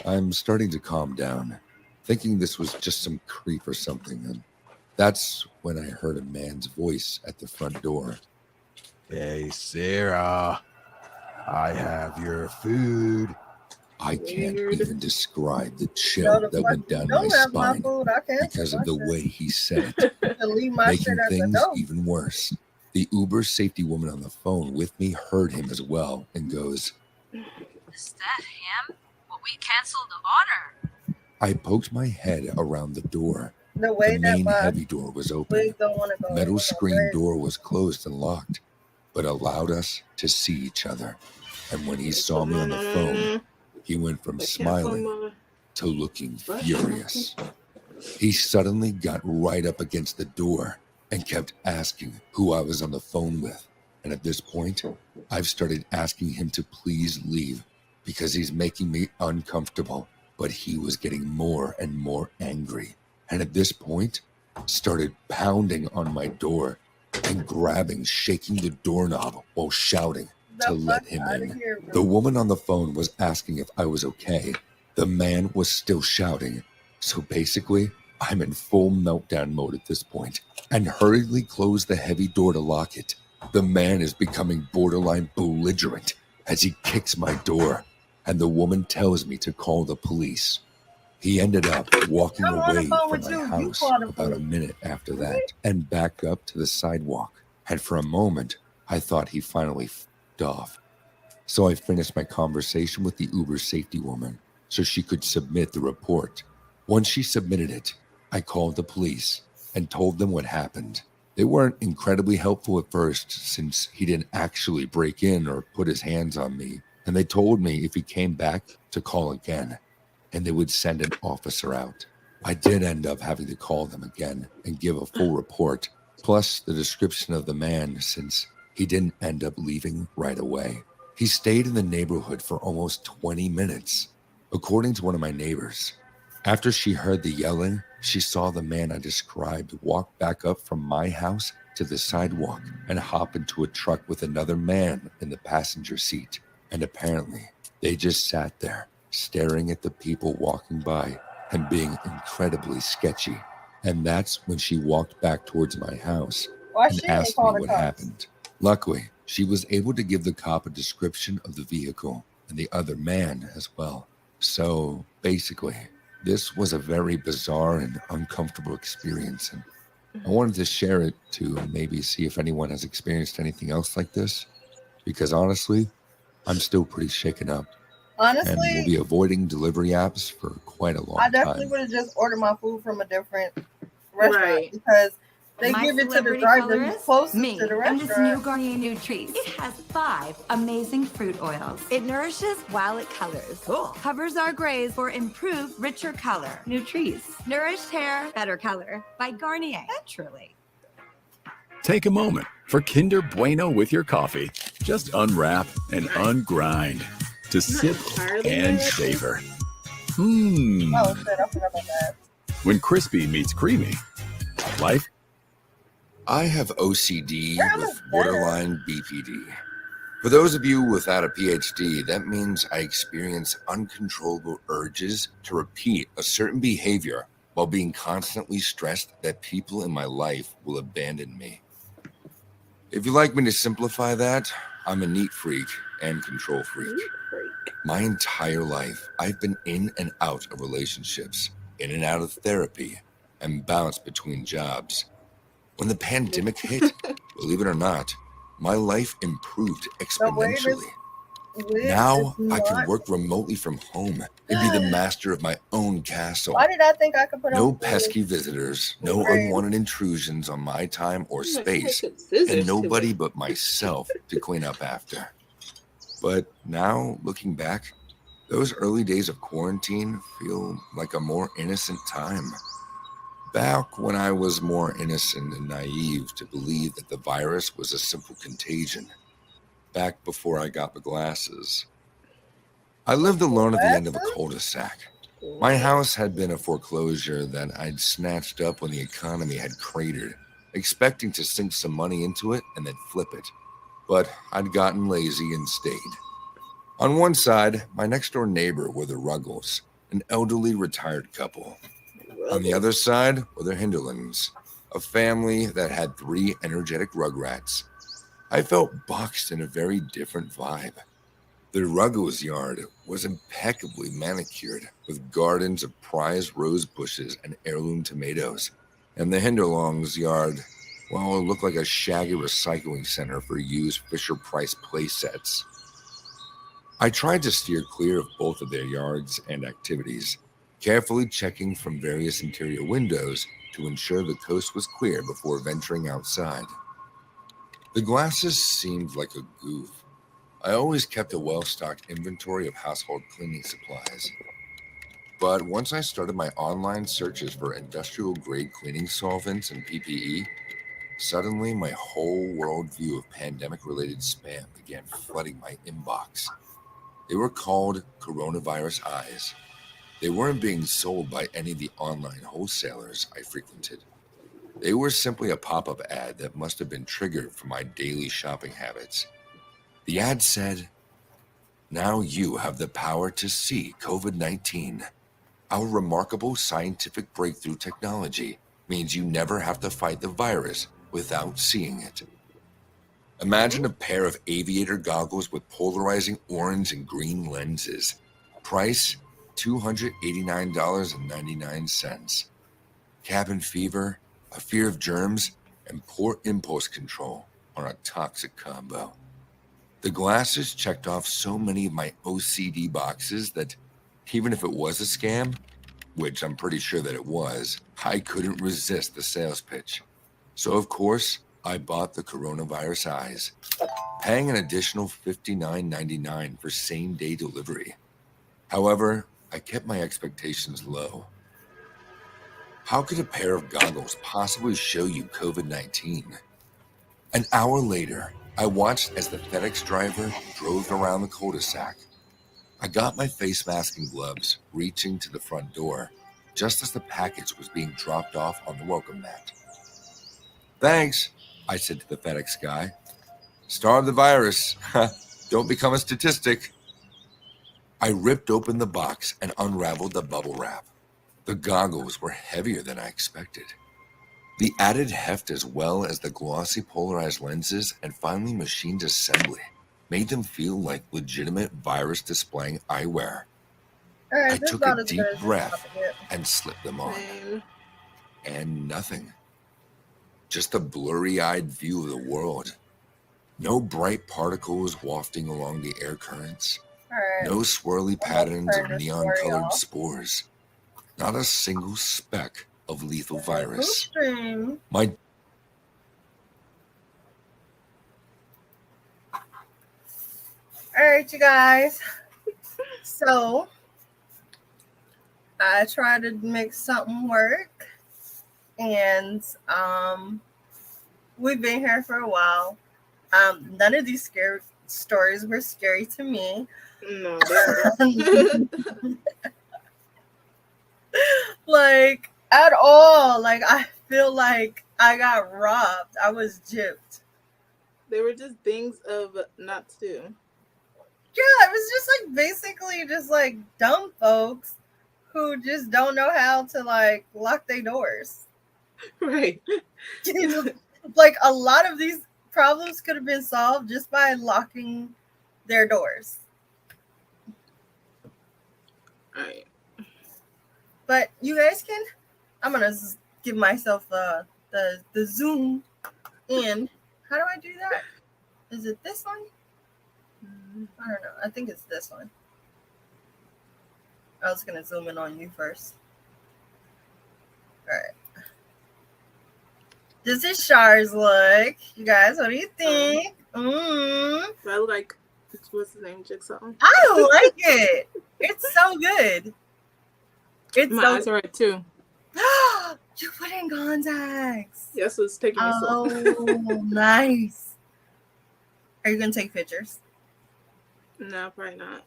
I'm starting to calm down, thinking this was just some creep or something, and that's when I heard a man's voice at the front door. "Hey, Sarah, I have your food." I can't even describe the You chill know the that fuck went you down my don't have my spine food. I can't because of the way he said You it, can leave my making shit at the things door. even worse. The Uber safety woman on the phone with me heard him as well and goes, Is that him? Well, we canceled the order. I poked my head around the door. The way The that main my heavy door was open. wig don't want to go. Metal screen door was closed and locked, but allowed us to see each other. And when he saw me on the phone, he went from smiling to looking furious. He suddenly got right up against the door and kept asking who I was on the phone with. And at this point, I've started asking him to please leave because he's making me uncomfortable. But he was getting more and more angry. And at this point, started pounding on my door and grabbing, shaking the doorknob while shouting, to let him in. The woman on the phone was asking if I was okay. The man was still shouting. So basically, I'm in full meltdown mode at this point and hurriedly close the heavy door to lock it. The man is becoming borderline belligerent as he kicks my door, and the woman tells me to call the police. He ended up walking away from my house about a minute after that and backed up to the sidewalk. And for a moment, I thought he finally f***ed off. So I finished my conversation with the Uber safety woman so she could submit the report. Once she submitted it, I called the police and told them what happened. They weren't incredibly helpful at first since he didn't actually break in or put his hands on me, and they told me if he came back to call again, and they would send an officer out. I did end up having to call them again and give a full report, plus the description of the man since he didn't end up leaving right away. He stayed in the neighborhood for almost 20 minutes, according to one of my neighbors. After she heard the yelling, she saw the man I described walk back up from my house to the sidewalk and hop into a truck with another man in the passenger seat. And apparently, they just sat there, staring at the people walking by and being incredibly sketchy. And that's when she walked back towards my house and asked me what happened. Luckily, she was able to give the cop a description of the vehicle and the other man as well. So basically, this was a very bizarre and uncomfortable experience, and I wanted to share it to maybe see if anyone has experienced anything else like this, because honestly, I'm still pretty shaken up. Honestly, and will be avoiding delivery apps for quite a long I definitely time. would have just ordered my food from a different restaurant because they give it to the driver who's closest to the And this new restaurant. Garnier Nutrice. It has 5 amazing fruit oils. It nourishes while it colors. Cool. Covers our grays for improved, richer color. Nutrice. Nourished hair, better color. By Garnier. Naturally. Take a moment for Kinder Bueno with your coffee. Just unwrap and ungrind to sip and savor. Oh shit, I forgot about that. When crispy meets creamy, life. I have OCD with borderline BPD. For those of you without a PhD, that means I experience uncontrollable urges to repeat a certain behavior while being constantly stressed that people in my life will abandon me. If you'd like me to simplify that, I'm a neat freak and control freak. My entire life, I've been in and out of relationships, in and out of therapy, and bounced between jobs. When the pandemic hit, believe it or not, my life improved exponentially. Now I can work remotely from home and be the master of my own castle. Why did I think I could put No on pesky visitors, no unwanted intrusions on my time or space, and nobody but myself to clean up after. But now, looking back, those early days of quarantine feel like a more innocent time. Back when I was more innocent and naive to believe that the virus was a simple contagion. Back before I got the glasses. I lived alone at the end of a cul-de-sac. My house had been a foreclosure that I'd snatched up when the economy had cratered, expecting to sink some money into it and then flip it. But I'd gotten lazy and stayed. On one side, my next-door neighbor were the Ruggles, an elderly retired couple. On the other side were the Hinderlands, a family that had 3 energetic rugrats. I felt boxed in a very different vibe. The Ruggles' yard was impeccably manicured with gardens of prized rose bushes and heirloom tomatoes. And the Hinderlands' yard, well, it looked like a shaggy recycling center for used Fisher-Price play sets. I tried to steer clear of both of their yards and activities, carefully checking from various interior windows to ensure the coast was clear before venturing outside. The glasses seemed like a goof. I always kept a well-stocked inventory of household cleaning supplies. But once I started my online searches for industrial-grade cleaning solvents and PPE, suddenly my whole worldview of pandemic-related spam began flooding my inbox. They were called coronavirus eyes. They weren't being sold by any of the online wholesalers I frequented. They were simply a pop-up ad that must have been triggered from my daily shopping habits. The ad said, "Now you have the power to see COVID-19. Our remarkable scientific breakthrough technology means you never have to fight the virus without seeing it." Imagine a pair of aviator goggles with polarizing orange and green lenses. Price, $289.99. Cabin fever, a fear of germs, and poor impulse control are a toxic combo. The glasses checked off so many of my OCD boxes that even if it was a scam, which I'm pretty sure that it was, I couldn't resist the sales pitch. So of course, I bought the coronavirus eyes, paying an additional $59.99 for same-day delivery. However, I kept my expectations low. How could a pair of goggles possibly show you COVID-19? An hour later, I watched as the FedEx driver drove around the cul-de-sac. I got my face mask and gloves, reaching to the front door, just as the package was being dropped off on the welcome mat. "Thanks," I said to the FedEx guy. "Starve the virus. Don't become a statistic." I ripped open the box and unraveled the bubble wrap. The goggles were heavier than I expected. The added heft, as well as the glossy polarized lenses and finely machined assembly, made them feel like legitimate virus-displaying eyewear. All right, I this is took a about as deep good as breath it's about and slipped them on. And nothing. Just a blurry-eyed view of the world. No bright particles wafting along the air currents. All right. No swirly I'm gonna patterns turn of this neon-colored story off. spores. Not a single speck of lethal virus. Stream. My All right, you guys. So I tried to make something work, and we've been here for a while. None of these scary stories were scary to me. No, like at all. Like I feel like I got robbed. I was gypped. they were just things of not to do. Yeah, it was just like basically just like dumb folks who just don't know how to like lock their doors. Right. Like a lot of these problems could have been solved just by locking their doors. Right. But you guys can. I'm gonna give myself the zoom in. How do I do that? Is it this one? I don't know. I think it's this one. I was gonna zoom in on you first. All right. This is Char's look. You guys, what do you think? I like, what's his name, Jigsaw? I like it. It's so good. It's My so eyes are right too. You put in contacts. Yes, it's taking me slow. Oh, nice. Are you gonna take pictures? No, probably not.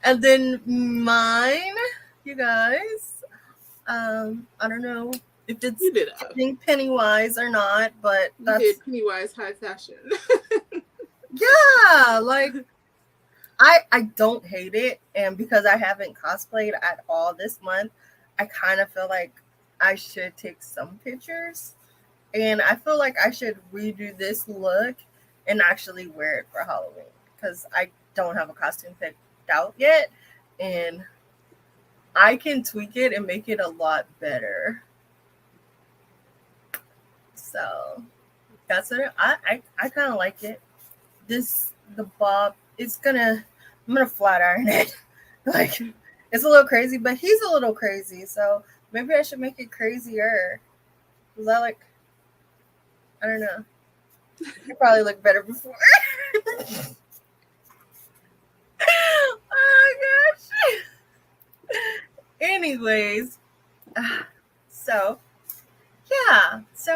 And then mine, you guys. I don't know if it's getting Pennywise or not, but You did Pennywise high fashion. yeah, like I don't hate it, and because I haven't cosplayed at all this month, I kind of feel like I should take some pictures, and I feel like I should redo this look and actually wear it for Halloween because I don't have a costume picked out yet, and I can tweak it and make it a lot better. So that's what I kind of like it. The bob, I'm gonna flat iron it. Like it's a little crazy, but he's a little crazy, so maybe I should make it crazier. Was that like, I don't know. You probably look better before. Oh gosh. Anyways, so yeah, so